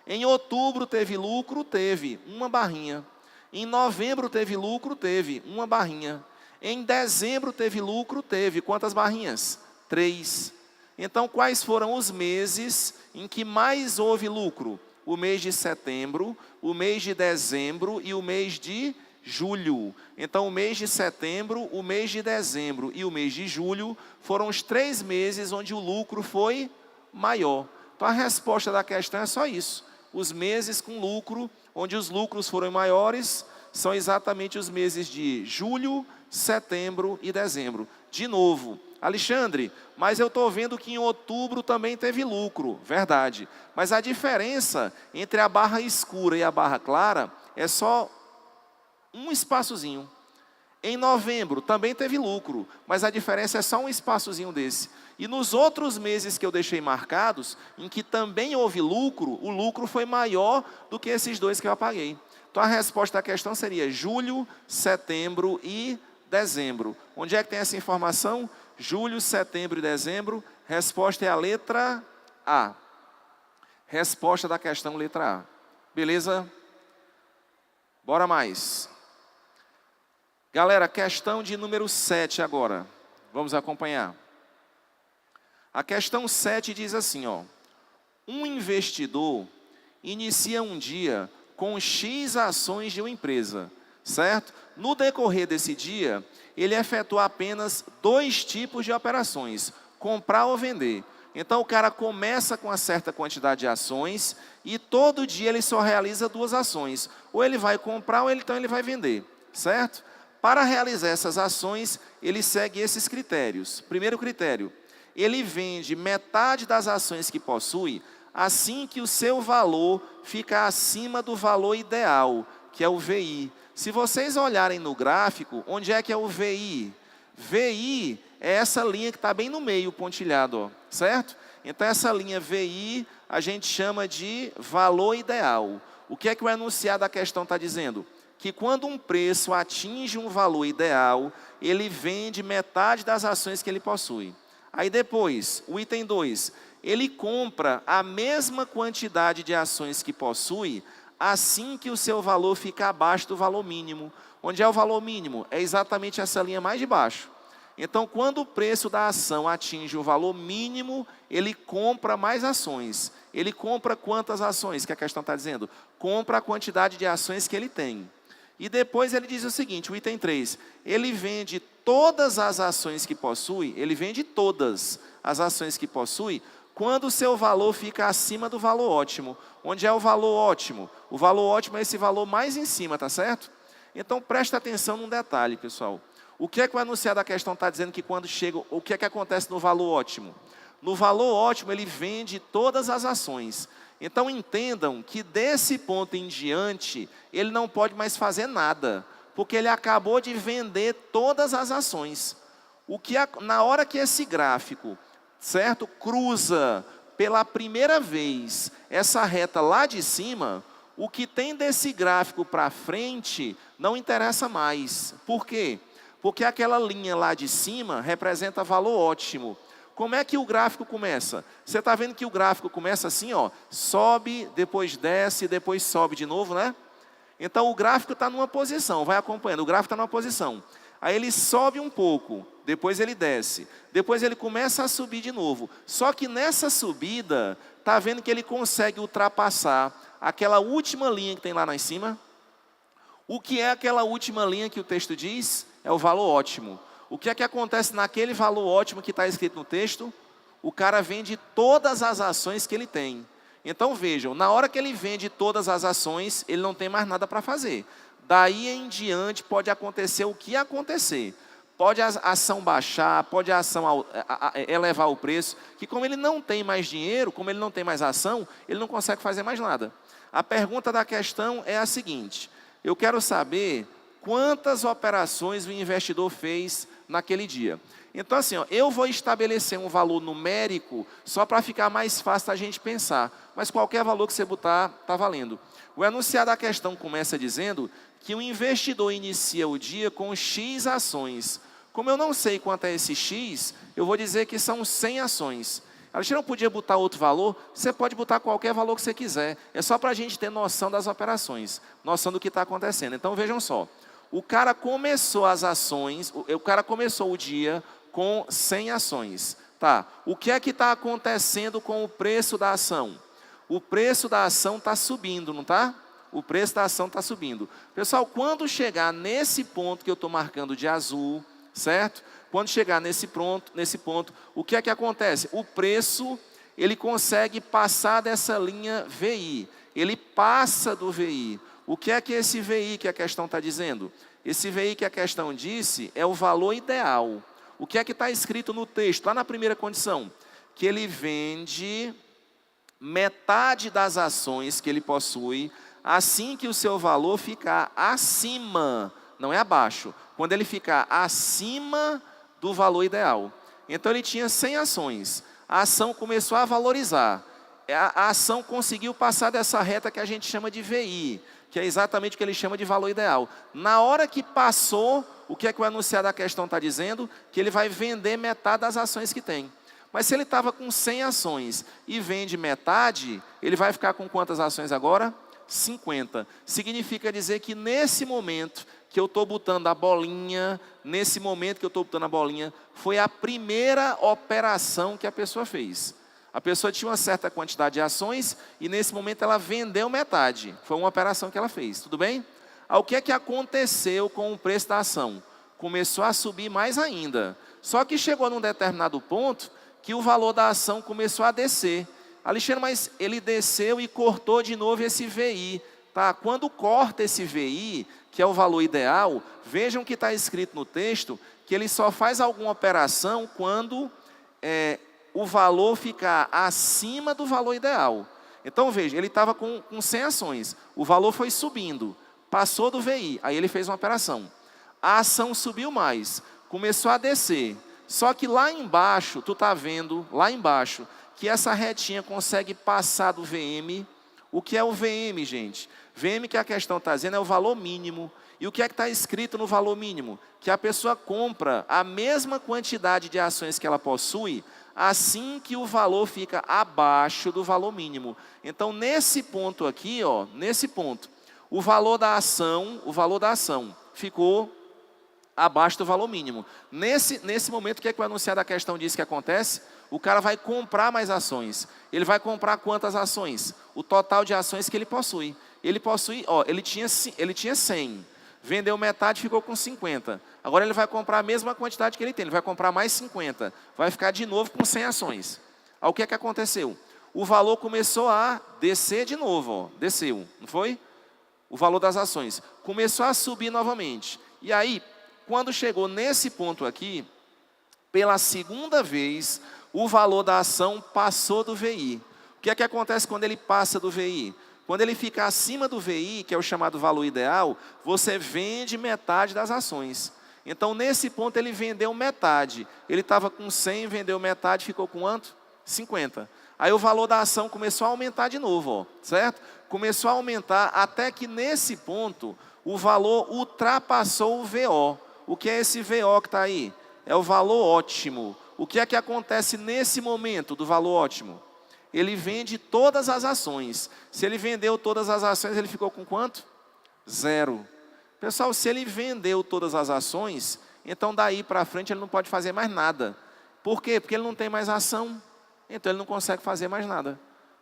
Em outubro teve lucro? Teve. 1 barrinha. Em novembro teve lucro? Teve. 1 barrinha. Em dezembro teve lucro? Teve. Quantas barrinhas? 3. Então, quais foram os meses em que mais houve lucro? O mês de setembro, o mês de dezembro e o mês de julho. Então, o mês de setembro, o mês de dezembro e o mês de julho foram os 3 meses onde o lucro foi maior. Então, a resposta da questão é só isso. Os meses com lucro, onde os lucros foram maiores, são exatamente os meses de julho, setembro e dezembro. De novo, Alexandre, mas eu estou vendo que em outubro também teve lucro. Verdade. Mas a diferença entre a barra escura e a barra clara é só um espaçozinho. Em novembro também teve lucro, mas a diferença é só um espaçozinho desse. E nos outros meses que eu deixei marcados, em que também houve lucro, o lucro foi maior do que esses 2 que eu apaguei. Então a resposta à questão seria julho, setembro e dezembro. Onde é que tem essa informação? Julho, setembro e dezembro. Resposta é a letra A. Resposta da questão, letra A. Beleza? Bora mais. Galera, questão de número 7 agora. Vamos acompanhar. A questão 7 diz assim, ó. Um investidor inicia um dia com X ações de uma empresa, certo? No decorrer desse dia, ele efetua apenas 2 tipos de operações, comprar ou vender. Então o cara começa com uma certa quantidade de ações e todo dia ele só realiza 2 ações. Ou ele vai comprar ou então ele vai vender, certo? Para realizar essas ações, ele segue esses critérios. Primeiro critério, ele vende metade das ações que possui assim que o seu valor fica acima do valor ideal, que é o VI. Se vocês olharem no gráfico, onde é que é o VI? VI é essa linha que está bem no meio, pontilhado, ó, certo? Então essa linha VI a gente chama de valor ideal. O que é que o enunciado da questão está dizendo? Que quando um preço atinge um valor ideal, ele vende metade das ações que ele possui. Aí depois, o item 2, ele compra a mesma quantidade de ações que possui, assim que o seu valor fica abaixo do valor mínimo. Onde é o valor mínimo? É exatamente essa linha mais de baixo. Então, quando o preço da ação atinge o valor mínimo, ele compra mais ações. Ele compra quantas ações que a questão está dizendo? Compra a quantidade de ações que ele tem. E depois ele diz o seguinte, o item 3, ele vende todas as ações que possui, ele vende todas as ações que possui, quando o seu valor fica acima do valor ótimo. Onde é o valor ótimo? O valor ótimo é esse valor mais em cima, tá certo? Então presta atenção num detalhe, pessoal. O que é que o enunciado da questão está dizendo que quando chega, o que é que acontece no valor ótimo? No valor ótimo ele vende todas as ações. Então entendam que desse ponto em diante, ele não pode mais fazer nada, porque ele acabou de vender todas as ações. Na hora que esse gráfico, certo, cruza pela primeira vez essa reta lá de cima, o que tem desse gráfico para frente não interessa mais. Por quê? Porque aquela linha lá de cima representa valor ótimo. Como é que o gráfico começa? Você está vendo que o gráfico começa assim, ó, sobe, depois desce, depois sobe de novo, né? Então o gráfico está numa posição, vai acompanhando, o gráfico está numa posição. Aí ele sobe um pouco, depois ele desce, depois ele começa a subir de novo. Só que nessa subida, está vendo que ele consegue ultrapassar aquela última linha que tem lá em cima? O que é aquela última linha que o texto diz? É o valor ótimo. O que é que acontece naquele valor ótimo que está escrito no texto? O cara vende todas as ações que ele tem. Então vejam, na hora que ele vende todas as ações, ele não tem mais nada para fazer. Daí em diante pode acontecer o que acontecer. Pode a ação baixar, pode a ação elevar o preço, que como ele não tem mais dinheiro, como ele não tem mais ação, ele não consegue fazer mais nada. A pergunta da questão é a seguinte, eu quero saber quantas operações o investidor fez naquele dia. Então assim, ó, eu vou estabelecer um valor numérico só para ficar mais fácil da gente pensar, mas qualquer valor que você botar está valendo. O enunciado da questão começa dizendo que o investidor inicia o dia com X ações. Como eu não sei quanto é esse X, eu vou dizer que são 100 ações. Alexandre, não podia botar outro valor? Você pode botar qualquer valor que você quiser. É só para a gente ter noção das operações, noção do que está acontecendo. Então vejam só, o cara começou as ações, o cara começou o dia com 100 ações. Tá, o que é que está acontecendo com o preço da ação? O preço da ação está subindo, não está? O preço da ação está subindo. Pessoal, quando chegar nesse ponto que eu estou marcando de azul, certo? Quando chegar nesse ponto, o que é que acontece? O preço, ele consegue passar dessa linha VI. Ele passa do VI. O que é que esse VI que a questão está dizendo? Esse VI que a questão disse é o valor ideal. O que é que está escrito no texto? Lá na primeira condição, que ele vende metade das ações que ele possui, assim que o seu valor ficar acima, não é abaixo, quando ele ficar acima do valor ideal. Então ele tinha 100 ações, a ação começou a valorizar, a ação conseguiu passar dessa reta que a gente chama de VI, que é exatamente o que ele chama de valor ideal. Na hora que passou, o que é que o enunciado da questão está dizendo? Que ele vai vender metade das ações que tem. Mas se ele estava com 100 ações e vende metade, ele vai ficar com quantas ações agora? 50. Significa dizer que nesse momento que eu estou botando a bolinha, foi a primeira operação que a pessoa fez. A pessoa tinha uma certa quantidade de ações e nesse momento ela vendeu metade. Foi uma operação que ela fez, tudo bem? O que é que aconteceu com o preço da ação? Começou a subir mais ainda. Só que chegou num determinado ponto que o valor da ação começou a descer. Alexandre, mas ele desceu e cortou de novo esse VI. Tá? Quando corta esse VI, que é o valor ideal, vejam que está escrito no texto que ele só faz alguma operação quando o valor ficar acima do valor ideal. Então veja, ele estava com 100 ações, o valor foi subindo, passou do VI, aí ele fez uma operação. A ação subiu mais, começou a descer. Só que lá embaixo, tu está vendo, lá embaixo, que essa retinha consegue passar do VM. O que é o VM, gente? VM que a questão está dizendo é o valor mínimo. E o que é que está escrito no valor mínimo? Que a pessoa compra a mesma quantidade de ações que ela possui, assim que o valor fica abaixo do valor mínimo. Então, nesse ponto aqui, ó, nesse ponto, o valor da ação ficou abaixo do valor mínimo. Nesse momento, o que é que o enunciado da questão diz que acontece? O cara vai comprar mais ações. Ele vai comprar quantas ações? O total de ações que ele possui. Ele possui, ele tinha 100. Vendeu metade, ficou com 50. Agora ele vai comprar a mesma quantidade que ele tem. Ele vai comprar mais 50. Vai ficar de novo com 100 ações. Aí o que é que aconteceu? O valor começou a descer de novo. Desceu, não foi? O valor das ações. Começou a subir novamente. E aí, quando chegou nesse ponto aqui, pela segunda vez, o valor da ação passou do VI. O que é que acontece quando ele passa do VI? Quando ele fica acima do VI, que é o chamado valor ideal, você vende metade das ações. Então, nesse ponto, ele vendeu metade. Ele estava com 100, vendeu metade, ficou com quanto? 50. Aí o valor da ação começou a aumentar de novo, certo? Começou a aumentar até que nesse ponto, o valor ultrapassou o VO. O que é esse VO que está aí? É o valor ótimo. O que é que acontece nesse momento do valor ótimo? Ele vende todas as ações. Se ele vendeu todas as ações, ele ficou com quanto? 0. Pessoal, se ele vendeu todas as ações, então daí para frente ele não pode fazer mais nada. Por quê? Porque ele não tem mais ação. Então ele não consegue fazer mais nada.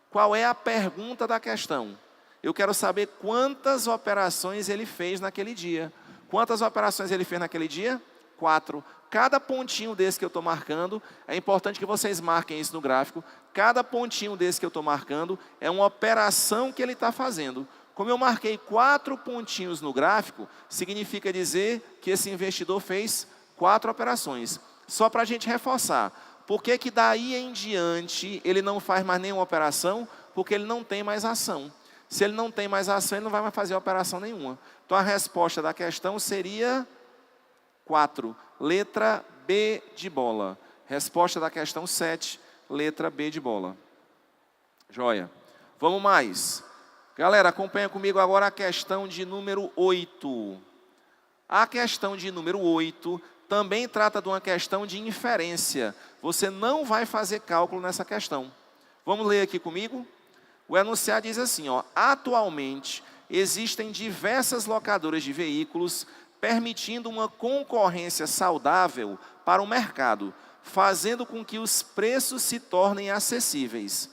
Qual é a pergunta da questão? Eu quero saber quantas operações ele fez naquele dia. Quantas operações ele fez naquele dia? 4. Cada pontinho desse que eu estou marcando, é importante que vocês marquem isso no gráfico. Cada pontinho desse que eu estou marcando é uma operação que ele está fazendo. Como eu marquei 4 pontinhos no gráfico, significa dizer que esse investidor fez 4 operações. Só para a gente reforçar. Por que daí em diante ele não faz mais nenhuma operação? Porque ele não tem mais ação. Se ele não tem mais ação, ele não vai mais fazer operação nenhuma. Então a resposta da questão seria 4. Letra B de bola. Resposta da questão 7. Letra B de bola. Joia. Vamos mais. Galera, acompanha comigo agora a questão de número 8. A questão de número 8 também trata de uma questão de inferência. Você não vai fazer cálculo nessa questão. Vamos ler aqui comigo? O enunciado diz assim, atualmente existem diversas locadoras de veículos permitindo uma concorrência saudável para o mercado, fazendo com que os preços se tornem acessíveis.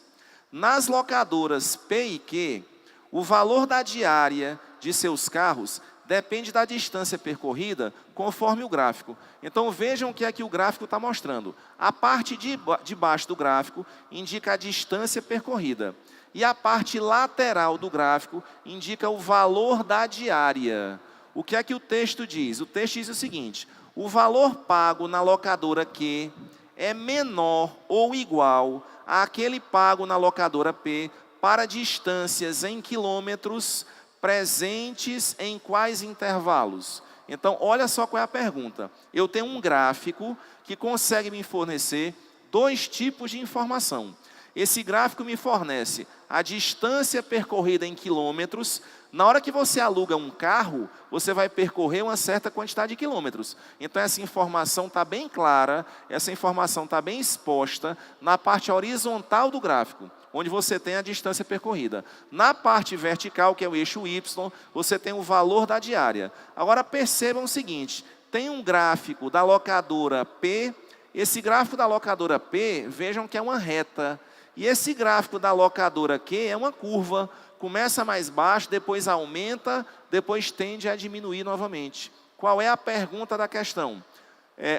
Nas locadoras P e Q, o valor da diária de seus carros depende da distância percorrida conforme o gráfico. Então vejam o que é que o gráfico está mostrando. A parte de baixo do gráfico indica a distância percorrida. E a parte lateral do gráfico indica o valor da diária. O que é que o texto diz? O texto diz o seguinte: o valor pago na locadora Q é menor ou igual àquele pago na locadora P para distâncias em quilômetros presentes em quais intervalos? Então, olha só qual é a pergunta. Eu tenho um gráfico que consegue me fornecer 2 tipos de informação. Esse gráfico me fornece a distância percorrida em quilômetros. Na hora que você aluga um carro, você vai percorrer uma certa quantidade de quilômetros. Então essa informação está bem clara, essa informação está bem exposta na parte horizontal do gráfico, onde você tem a distância percorrida. Na parte vertical, que é o eixo Y, você tem o valor da diária. Agora percebam o seguinte, tem um gráfico da locadora P, esse gráfico da locadora P, vejam que é uma reta. E esse gráfico da locadora Q é uma curva, começa mais baixo, depois aumenta, depois tende a diminuir novamente. Qual é a pergunta da questão?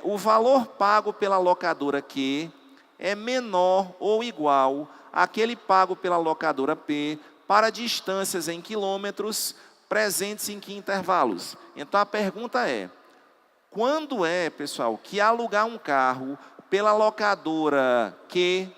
O valor pago pela locadora Q é menor ou igual àquele pago pela locadora P para distâncias em quilômetros presentes em que intervalos? Então a pergunta é, quando é, pessoal, que alugar um carro pela locadora Q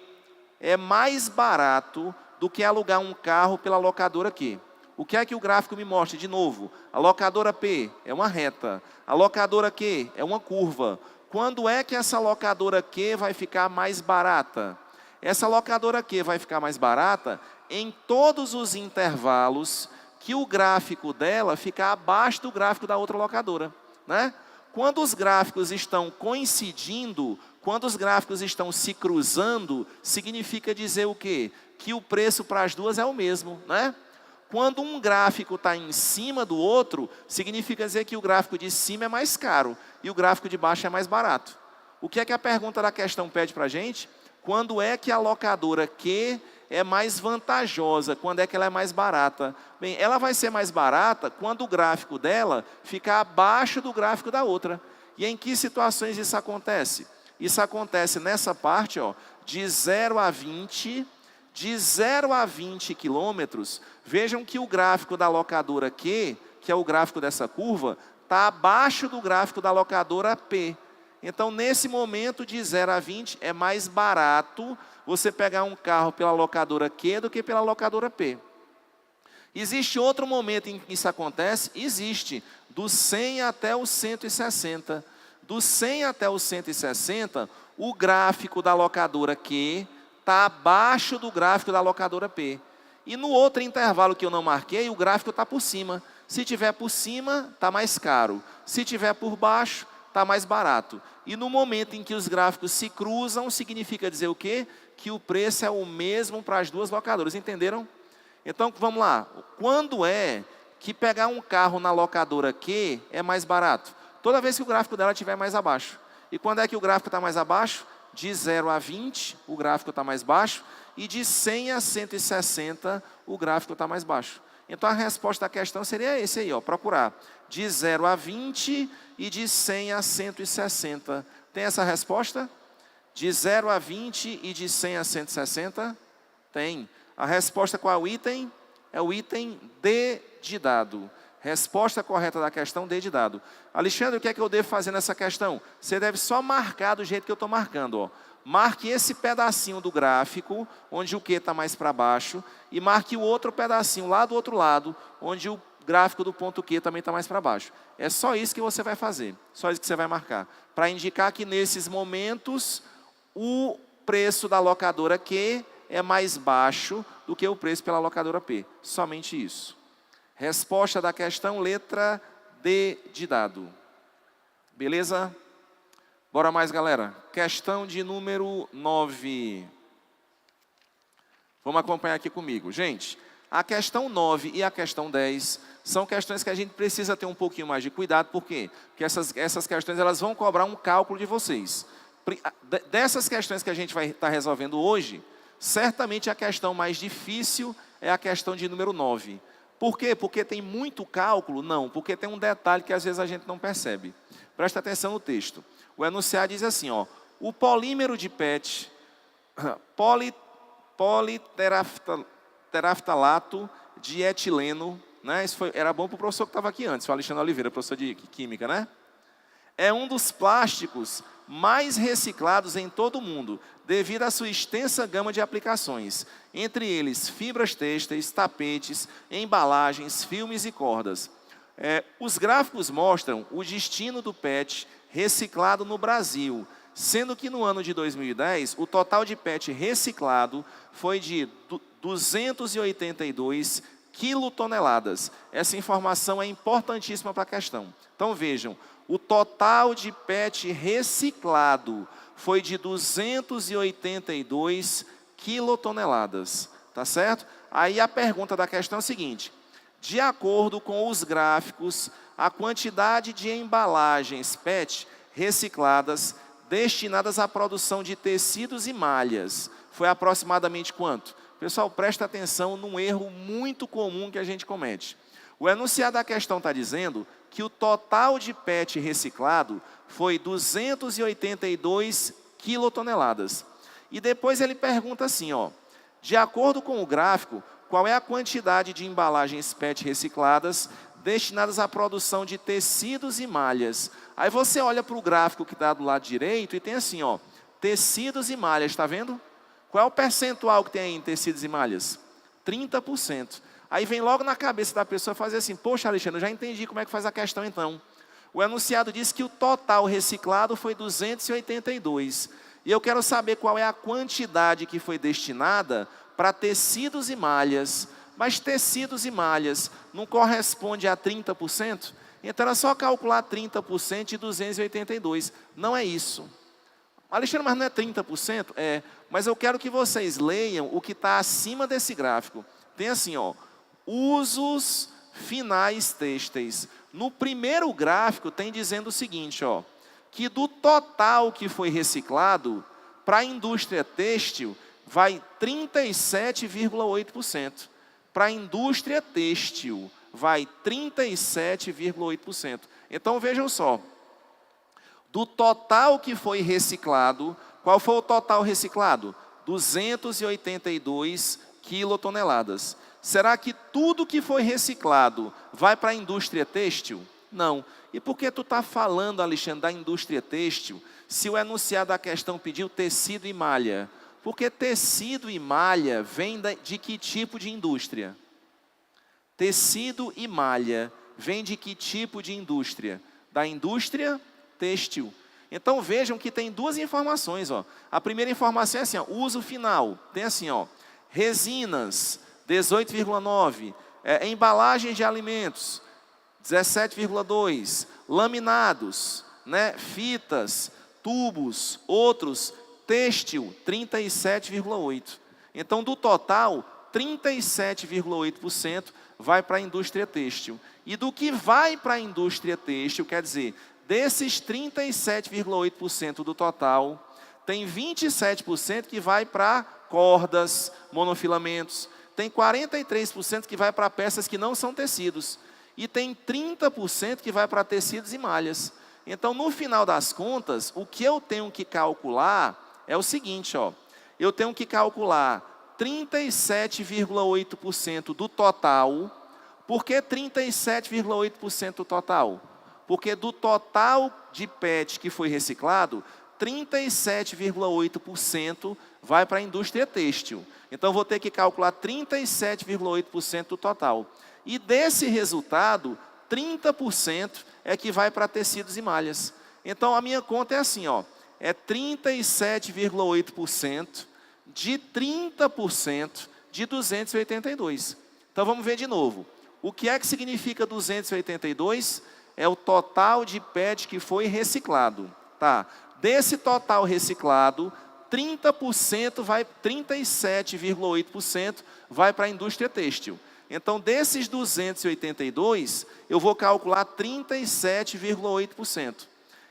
é mais barato do que alugar um carro pela locadora Q? O que é que o gráfico me mostra? De novo, a locadora P é uma reta, a locadora Q é uma curva. Quando é que essa locadora Q vai ficar mais barata? Essa locadora Q vai ficar mais barata em todos os intervalos que o gráfico dela fica abaixo do gráfico da outra locadora, né? Quando os gráficos estão coincidindo, quando os gráficos estão se cruzando, significa dizer o quê? Que o preço para as duas é o mesmo, né? Quando um gráfico está em cima do outro, significa dizer que o gráfico de cima é mais caro e o gráfico de baixo é mais barato. O que é que a pergunta da questão pede para a gente? Quando é que a locadora Q é mais vantajosa? Quando é que ela é mais barata? Bem, ela vai ser mais barata quando o gráfico dela ficar abaixo do gráfico da outra. E em que situações isso acontece? Isso acontece nessa parte, ó, de 0 a 20, de 0 a 20 quilômetros. Vejam que o gráfico da locadora Q, que é o gráfico dessa curva, está abaixo do gráfico da locadora P. Então, nesse momento de 0 a 20, é mais barato você pegar um carro pela locadora Q do que pela locadora P. Existe outro momento em que isso acontece? Existe, do 100 até o 160. Do 100 até o 160, o gráfico da locadora Q está abaixo do gráfico da locadora P. E no outro intervalo que eu não marquei, o gráfico está por cima. Se tiver por cima, está mais caro. Se tiver por baixo, está mais barato. E no momento em que os gráficos se cruzam, significa dizer o quê? Que o preço é o mesmo para as duas locadoras. Entenderam? Então, vamos lá. Quando é que pegar um carro na locadora Q é mais barato? Toda vez que o gráfico dela estiver mais abaixo. E quando é que o gráfico está mais abaixo? De 0 a 20, o gráfico está mais baixo. E de 100 a 160, o gráfico está mais baixo. Então, a resposta da questão seria esse aí, ó, procurar. De 0 a 20 e de 100 a 160. Tem essa resposta? De 0 a 20 e de 100 a 160? Tem. A resposta qual é o item? É o item D de dado. Resposta correta da questão, D de dado. Alexandre, o que é que eu devo fazer nessa questão? Você deve só marcar do jeito que eu estou marcando, ó. Marque esse pedacinho do gráfico, onde o Q está mais para baixo, e marque o outro pedacinho lá do outro lado, onde o gráfico do ponto Q também está mais para baixo. É só isso que você vai fazer, só isso que você vai marcar. Para indicar que nesses momentos, o preço da locadora Q é mais baixo do que o preço pela locadora P. Somente isso. Resposta da questão, letra D de dado. Beleza? Bora mais, galera. Questão de número 9. Vamos acompanhar aqui comigo. Gente, a questão 9 e a questão 10 são questões que a gente precisa ter um pouquinho mais de cuidado. Por quê? Porque essas questões elas vão cobrar um cálculo de vocês. Dessas questões que a gente vai estar resolvendo hoje, certamente a questão mais difícil é a questão de número 9. Por quê? Porque tem muito cálculo? Não, porque tem um detalhe que às vezes a gente não percebe. Presta atenção no texto. O enunciado diz assim, ó, o polímero de PET, politeraftalato de etileno, né? Isso era bom para o professor que estava aqui antes, o Alexandre Oliveira, professor de Química, né? É um dos plásticos mais reciclados em todo o mundo, devido à sua extensa gama de aplicações, entre eles fibras têxteis, tapetes, embalagens, filmes e cordas. Os gráficos mostram o destino do PET reciclado no Brasil, sendo que no ano de 2010, o total de PET reciclado foi de 282 quilotoneladas. Essa informação é importantíssima para a questão. Então vejam, o total de PET reciclado foi de 282 quilotoneladas, tá certo? Aí a pergunta da questão é a seguinte: de acordo com os gráficos, a quantidade de embalagens PET recicladas destinadas à produção de tecidos e malhas foi aproximadamente quanto? Pessoal, presta atenção num erro muito comum que a gente comete. O enunciado da questão está dizendo que o total de PET reciclado foi 282 quilotoneladas. E depois ele pergunta assim, ó, de acordo com o gráfico, qual é a quantidade de embalagens PET recicladas destinadas à produção de tecidos e malhas? Aí você olha para o gráfico que está do lado direito e tem assim, ó, tecidos e malhas, está vendo? Qual é o percentual que tem aí em tecidos e malhas? 30%. Aí vem logo na cabeça da pessoa fazer assim, poxa, Alexandre, eu já entendi como é que faz a questão então. O enunciado diz que o total reciclado foi 282. E eu quero saber qual é a quantidade que foi destinada para tecidos e malhas. Mas tecidos e malhas não corresponde a 30%? Então era só calcular 30% de 282. Não é isso. Alexandre, mas não é 30%? É, mas eu quero que vocês leiam o que está acima desse gráfico. Tem assim, ó, usos finais têxteis. No primeiro gráfico tem dizendo o seguinte, ó, que do total que foi reciclado, para a indústria têxtil, vai 37,8%. Para a indústria têxtil, vai 37,8%. Então, vejam só, do total que foi reciclado, qual foi o total reciclado? 282 quilotoneladas. Será que tudo que foi reciclado vai para a indústria têxtil? Não. E por que tu está falando, Alexandre, da indústria têxtil, se o enunciado da questão pediu tecido e malha? Porque tecido e malha vem de que tipo de indústria? Tecido e malha vem de que tipo de indústria? Da indústria têxtil. Então vejam que tem duas informações. Ó. A primeira informação é assim, ó, uso final. Tem assim, ó, resinas, 18,9. Embalagens de alimentos, 17,2. Laminados, né, fitas, tubos, outros, têxtil, 37,8. Então, do total, 37,8% vai para a indústria têxtil. E do que vai para a indústria têxtil, quer dizer, desses 37,8% do total, tem 27% que vai para cordas, monofilamentos, tem 43% que vai para peças que não são tecidos, e tem 30% que vai para tecidos e malhas. Então, no final das contas, o que eu tenho que calcular é o seguinte, ó, eu tenho que calcular 37,8% do total. Por que 37,8% do total? Porque do total de PET que foi reciclado, 37,8% vai para a indústria têxtil. Então, vou ter que calcular 37,8% do total. E desse resultado, 30% é que vai para tecidos e malhas. Então, a minha conta é assim, ó, é 37,8% de 30% de 282. Então, vamos ver de novo. O que é que significa 282? É o total de PET que foi reciclado. Tá? Desse total reciclado, 37,8% vai para a indústria têxtil. Então, desses 282, eu vou calcular 37,8%.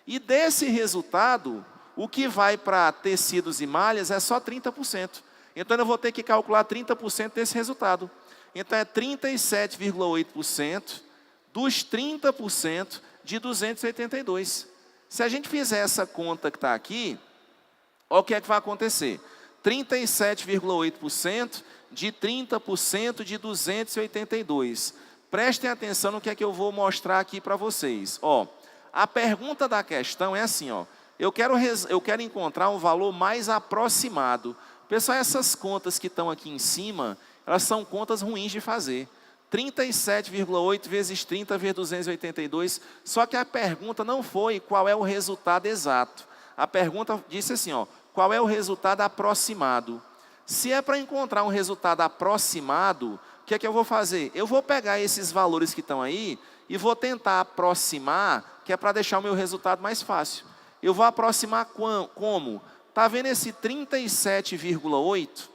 E desse resultado, o que vai para tecidos e malhas é só 30%. Então, eu vou ter que calcular 30% desse resultado. Então, é 37,8% dos 30% de 282. Se a gente fizer essa conta que está aqui, olha o que é que vai acontecer. 37,8% de 30% de 282. Prestem atenção no que é que eu vou mostrar aqui para vocês. Ó, a pergunta da questão é assim, ó, eu quero encontrar um valor mais aproximado. Pessoal, essas contas que estão aqui em cima, elas são contas ruins de fazer. 37,8 vezes 30 vezes 282, só que a pergunta não foi qual é o resultado exato. A pergunta disse assim, ó, qual é o resultado aproximado? Se é para encontrar um resultado aproximado, o que é que eu vou fazer? Eu vou pegar esses valores que estão aí e vou tentar aproximar, que é para deixar o meu resultado mais fácil. Eu vou aproximar como? Está vendo esse 37,8?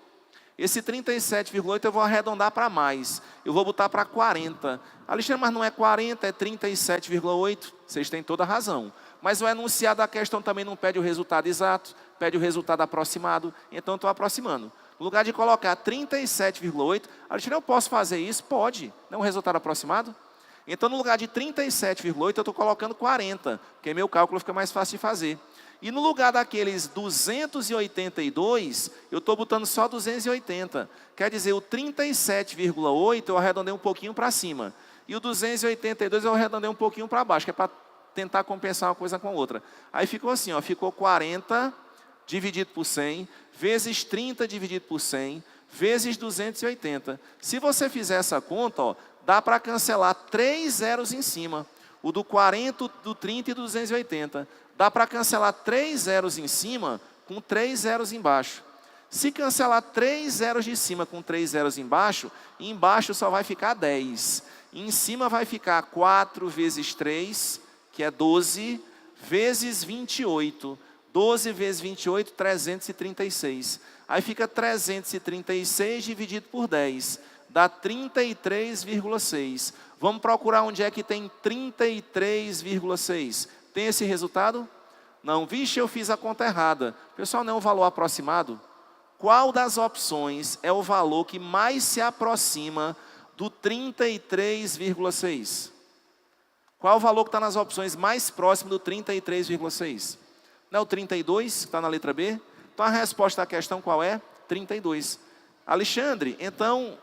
Esse 37,8 eu vou arredondar para mais. Eu vou botar para 40. Alexandre, mas não é 40, é 37,8. Vocês têm toda a razão. Mas o enunciado da questão também não pede o resultado exato, pede o resultado aproximado. Então, eu estou aproximando. No lugar de colocar 37,8, Alexandre, eu posso fazer isso? Pode. Não é um resultado aproximado? Então, no lugar de 37,8, eu estou colocando 40, porque meu cálculo fica mais fácil de fazer. E no lugar daqueles 282, eu estou botando só 280. Quer dizer, o 37,8 eu arredondei um pouquinho para cima. E o 282 eu arredondei um pouquinho para baixo, que é para tentar compensar uma coisa com a outra. Aí ficou assim, ó, ficou 40 dividido por 100, vezes 30 dividido por 100, vezes 280. Se você fizer essa conta, ó, dá para cancelar 3 zeros em cima. O do 40, do 30 e do 280. Dá para cancelar 3 zeros em cima com 3 zeros embaixo. Se cancelar 3 zeros de cima com 3 zeros embaixo só vai ficar 10. Em cima vai ficar 4 vezes 3, que é 12, vezes 28. 12 vezes 28, 336. Aí fica 336 dividido por 10. Dá 33,6. Vamos procurar onde é que tem 33,6. Tem esse resultado? Não. Vixe, eu fiz a conta errada. Pessoal, não é um valor aproximado? Qual das opções é o valor que mais se aproxima do 33,6? Qual é o valor que está nas opções mais próximo do 33,6? Não é o 32, que está na letra B? Então a resposta da questão qual é? 32. Alexandre, então,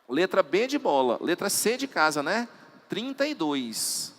letra B de bola, letra C de casa, né? 32.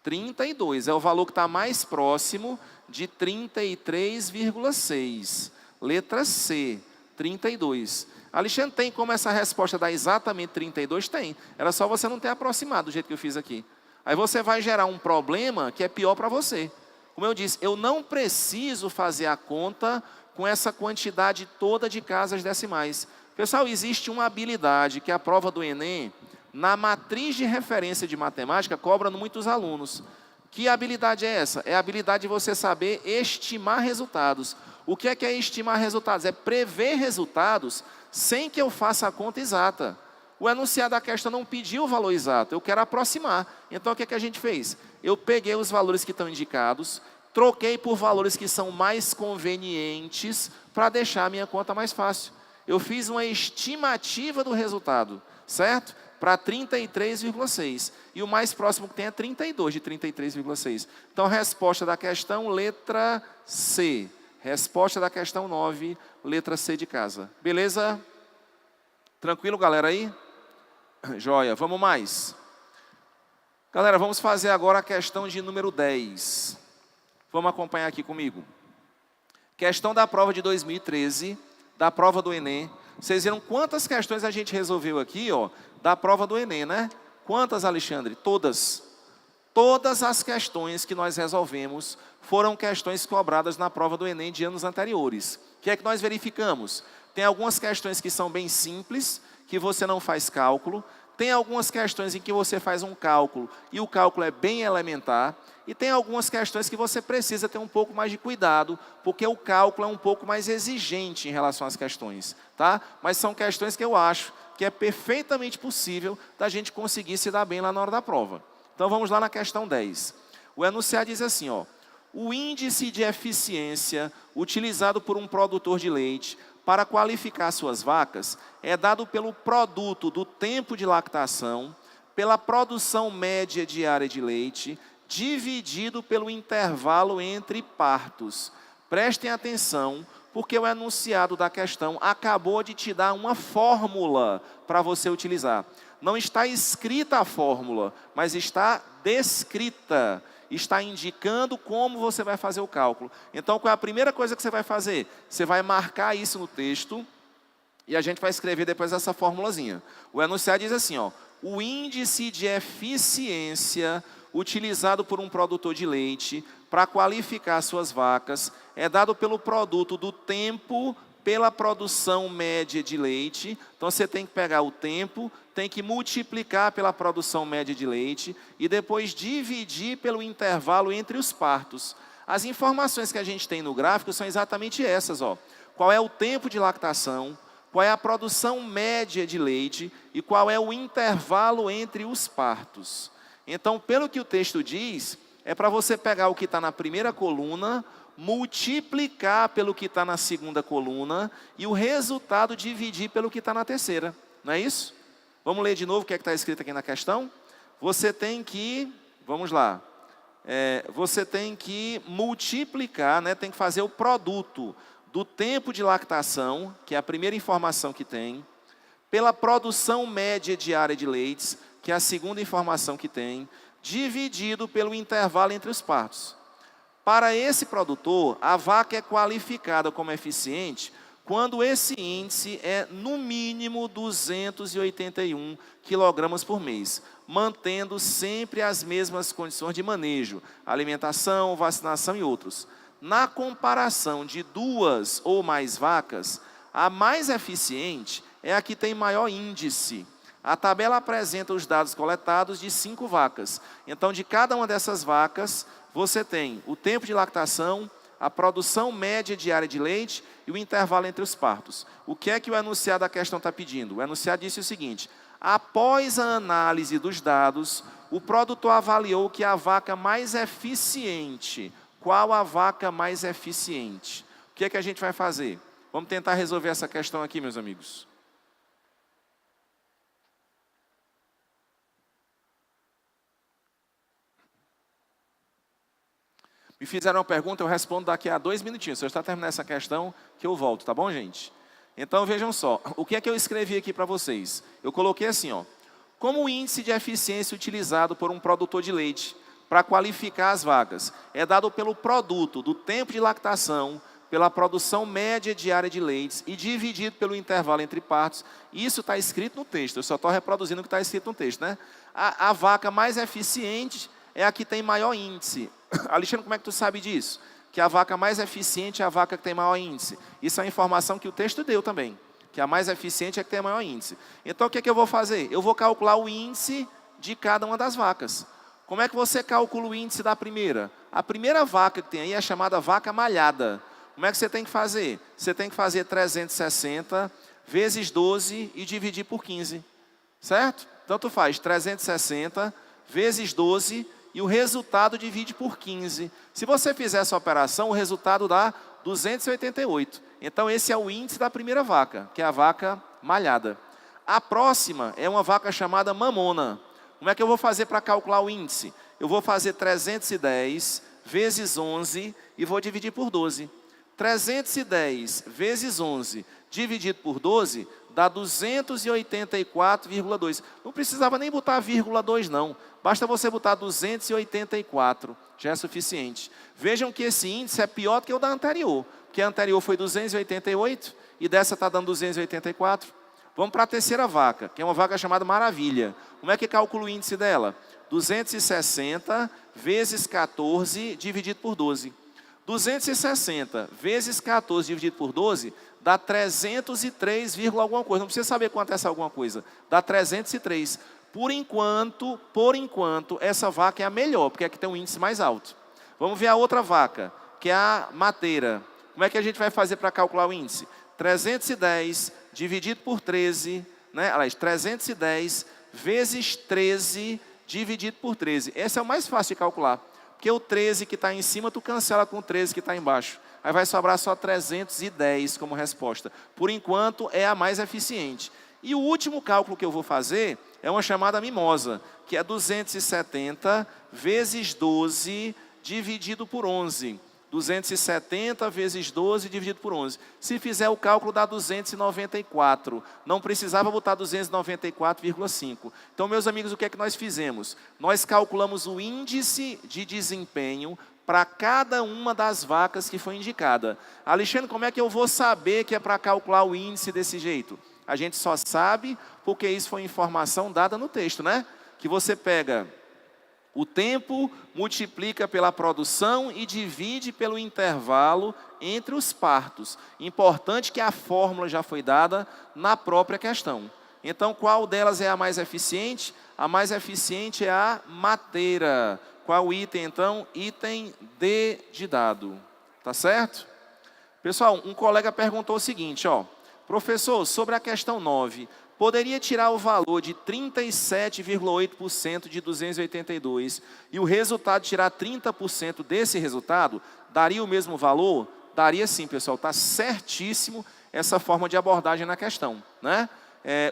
32 é o valor que está mais próximo de 33,6. Letra C, 32. Alexandre, tem como essa resposta dar exatamente 32? Tem. Era só você não ter aproximado do jeito que eu fiz aqui. Aí você vai gerar um problema que é pior para você. Como eu disse, eu não preciso fazer a conta com essa quantidade toda de casas decimais. Pessoal, existe uma habilidade que a prova do Enem, na matriz de referência de matemática, cobra muitos alunos. Que habilidade é essa? É a habilidade de você saber estimar resultados. O que é estimar resultados? É prever resultados sem que eu faça a conta exata. O enunciado da questão não pediu o valor exato, eu quero aproximar. Então o que a gente fez? Eu peguei os valores que estão indicados, troquei por valores que são mais convenientes para deixar a minha conta mais fácil. Eu fiz uma estimativa do resultado, certo? Para 33,6. E o mais próximo que tem é 32 de 33,6. Então, resposta da questão, letra C. Resposta da questão 9, letra C de casa. Beleza? Tranquilo, galera, aí? Joia, vamos mais. Galera, vamos fazer agora a questão de número 10. Vamos acompanhar aqui comigo. Questão da prova de 2013, da prova do Enem. Vocês viram quantas questões a gente resolveu aqui, ó, da prova do Enem, né? Quantas, Alexandre? Todas. Todas as questões que nós resolvemos foram questões cobradas na prova do Enem de anos anteriores. O que é que nós verificamos? Tem algumas questões que são bem simples, que você não faz cálculo. Tem algumas questões em que você faz um cálculo e o cálculo é bem elementar. E tem algumas questões que você precisa ter um pouco mais de cuidado, porque o cálculo é um pouco mais exigente em relação às questões, tá? Mas são questões que eu acho que é perfeitamente possível da gente conseguir se dar bem lá na hora da prova. Então vamos lá na questão 10. O enunciado diz assim, ó: o índice de eficiência utilizado por um produtor de leite para qualificar suas vacas é dado pelo produto do tempo de lactação, pela produção média diária de leite, dividido pelo intervalo entre partos. Prestem atenção, porque o enunciado da questão acabou de te dar uma fórmula para você utilizar. Não está escrita a fórmula, mas está descrita. Está indicando como você vai fazer o cálculo. Então, qual é a primeira coisa que você vai fazer? Você vai marcar isso no texto e a gente vai escrever depois essa formulazinha. O enunciado diz assim, ó: o índice de eficiência utilizado por um produtor de leite para qualificar suas vacas é dado pelo produto do tempo pela produção média de leite. Então, você tem que pegar o tempo, tem que multiplicar pela produção média de leite e depois dividir pelo intervalo entre os partos. As informações que a gente tem no gráfico são exatamente essas, ó. Qual é o tempo de lactação, qual é a produção média de leite e qual é o intervalo entre os partos. Então, pelo que o texto diz, é para você pegar o que está na primeira coluna, multiplicar pelo que está na segunda coluna e o resultado dividir pelo que está na terceira. Não é isso? Vamos ler de novo o que é que está escrito aqui na questão? Você tem que, vamos lá, você tem que multiplicar, né, tem que fazer o produto do tempo de lactação, que é a primeira informação que tem, pela produção média diária de leites, que é a segunda informação que tem, dividido pelo intervalo entre os partos. Para esse produtor, a vaca é qualificada como eficiente quando esse índice é, no mínimo, 281 quilogramas por mês, mantendo sempre as mesmas condições de manejo, alimentação, vacinação e outros. Na comparação de duas ou mais vacas, a mais eficiente é a que tem maior índice. A tabela apresenta os dados coletados de 5 vacas. Então, de cada uma dessas vacas, você tem o tempo de lactação, a produção média diária de leite e o intervalo entre os partos. O que é que o enunciado da questão está pedindo? O enunciado disse o seguinte: após a análise dos dados, o produtor avaliou que a vaca mais eficiente. Qual a vaca mais eficiente? O que é que a gente vai fazer? Vamos tentar resolver essa questão aqui, meus amigos. Me fizeram uma pergunta, eu respondo daqui a 2 minutinhos. Se eu estar terminando essa questão, que eu volto, tá bom, gente? Então, vejam só. O que é que eu escrevi aqui para vocês? Eu coloquei assim, ó. Como o índice de eficiência utilizado por um produtor de leite para qualificar as vacas é dado pelo produto do tempo de lactação, pela produção média diária de leites e dividido pelo intervalo entre partos, isso está escrito no texto. Eu só estou reproduzindo o que está escrito no texto, né? A vaca mais eficiente é a que tem maior índice. Alexandre, como é que tu sabe disso? Que a vaca mais eficiente é a vaca que tem maior índice. Isso é uma informação que o texto deu também. Que a mais eficiente é a que tem maior índice. Então, o que é que eu vou fazer? Eu vou calcular o índice de cada uma das vacas. Como é que você calcula o índice da primeira? A primeira vaca que tem aí é chamada vaca malhada. Como é que você tem que fazer? Você tem que fazer 360 vezes 12 e dividir por 15. Certo? Então, tu faz 360 vezes 12 e o resultado divide por 15. Se você fizer essa operação, o resultado dá 288. Então, esse é o índice da primeira vaca, que é a vaca malhada. A próxima é uma vaca chamada mamona. Como é que eu vou fazer para calcular o índice? Eu vou fazer 310 vezes 11 e vou dividir por 12. 310 vezes 11 dividido por 12 dá 284,2. Não precisava nem botar vírgula 2 não. Basta você botar 284, já é suficiente. Vejam que esse índice é pior do que o da anterior, porque a anterior foi 288 e dessa está dando 284. Vamos para a terceira vaca, que é uma vaca chamada Maravilha. Como é que calcula o índice dela? 260 vezes 14 dividido por 12. 260 vezes 14 dividido por 12 dá 303, alguma coisa. Não precisa saber quanto é essa alguma coisa. Dá 303. Por enquanto, essa vaca é a melhor, porque é que tem um índice mais alto. Vamos ver a outra vaca, que é a mateira. Como é que a gente vai fazer para calcular o índice? 310 dividido por 13, né? Aliás, 310 vezes 13 dividido por 13. Esse é o mais fácil de calcular. Porque o 13 que está em cima, tu cancela com o 13 que está embaixo. Aí vai sobrar só 310 como resposta. Por enquanto, é a mais eficiente. E o último cálculo que eu vou fazer é uma chamada mimosa, que é 270 vezes 12 dividido por 11. 270 vezes 12 dividido por 11. Se fizer o cálculo dá 294. Não precisava botar 294,5. Então, meus amigos, o que é que nós fizemos? Nós calculamos o índice de desempenho para cada uma das vacas que foi indicada. Alexandre, como é que eu vou saber que é para calcular o índice desse jeito? A gente só sabe porque isso foi informação dada no texto, né? Que você pega o tempo, multiplica pela produção e divide pelo intervalo entre os partos. Importante que a fórmula já foi dada na própria questão. Então, qual delas é a mais eficiente? A mais eficiente é a mateira. Qual item, então? Item D de dado. Tá certo? Pessoal, um colega perguntou o seguinte, ó. Professor, sobre a questão 9, poderia tirar o valor de 37,8% de 282 e o resultado tirar 30% desse resultado? Daria o mesmo valor? Daria sim, pessoal. Está certíssimo essa forma de abordagem na questão, né?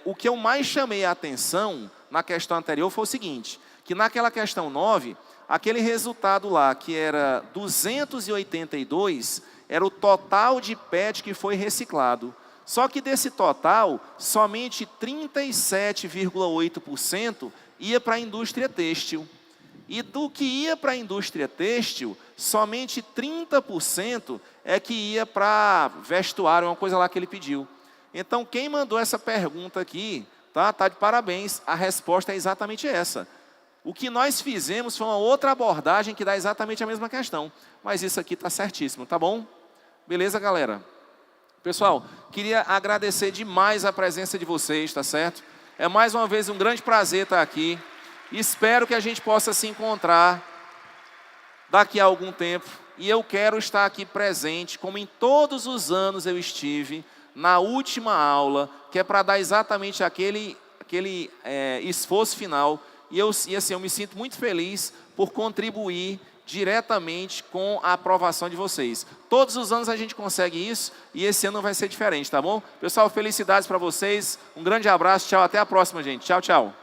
O que eu mais chamei a atenção na questão anterior foi o seguinte, que naquela questão 9, aquele resultado lá, que era 282, era o total de PET que foi reciclado. Só que desse total, somente 37,8% ia para a indústria têxtil. E do que ia para a indústria têxtil, somente 30% é que ia para vestuário, uma coisa lá que ele pediu. Então, quem mandou essa pergunta aqui, tá de parabéns, a resposta é exatamente essa. O que nós fizemos foi uma outra abordagem que dá exatamente a mesma questão. Mas isso aqui está certíssimo, tá bom? Beleza, galera? Pessoal, queria agradecer demais a presença de vocês, tá certo? É mais uma vez um grande prazer estar aqui. Espero que a gente possa se encontrar daqui a algum tempo e eu quero estar aqui presente, como em todos os anos eu estive, na última aula, que é para dar exatamente aquele esforço final. E assim, eu me sinto muito feliz por contribuir diretamente com a aprovação de vocês. Todos os anos a gente consegue isso e esse ano vai ser diferente, tá bom? Pessoal, felicidades para vocês, um grande abraço, tchau, até a próxima, gente. Tchau, tchau.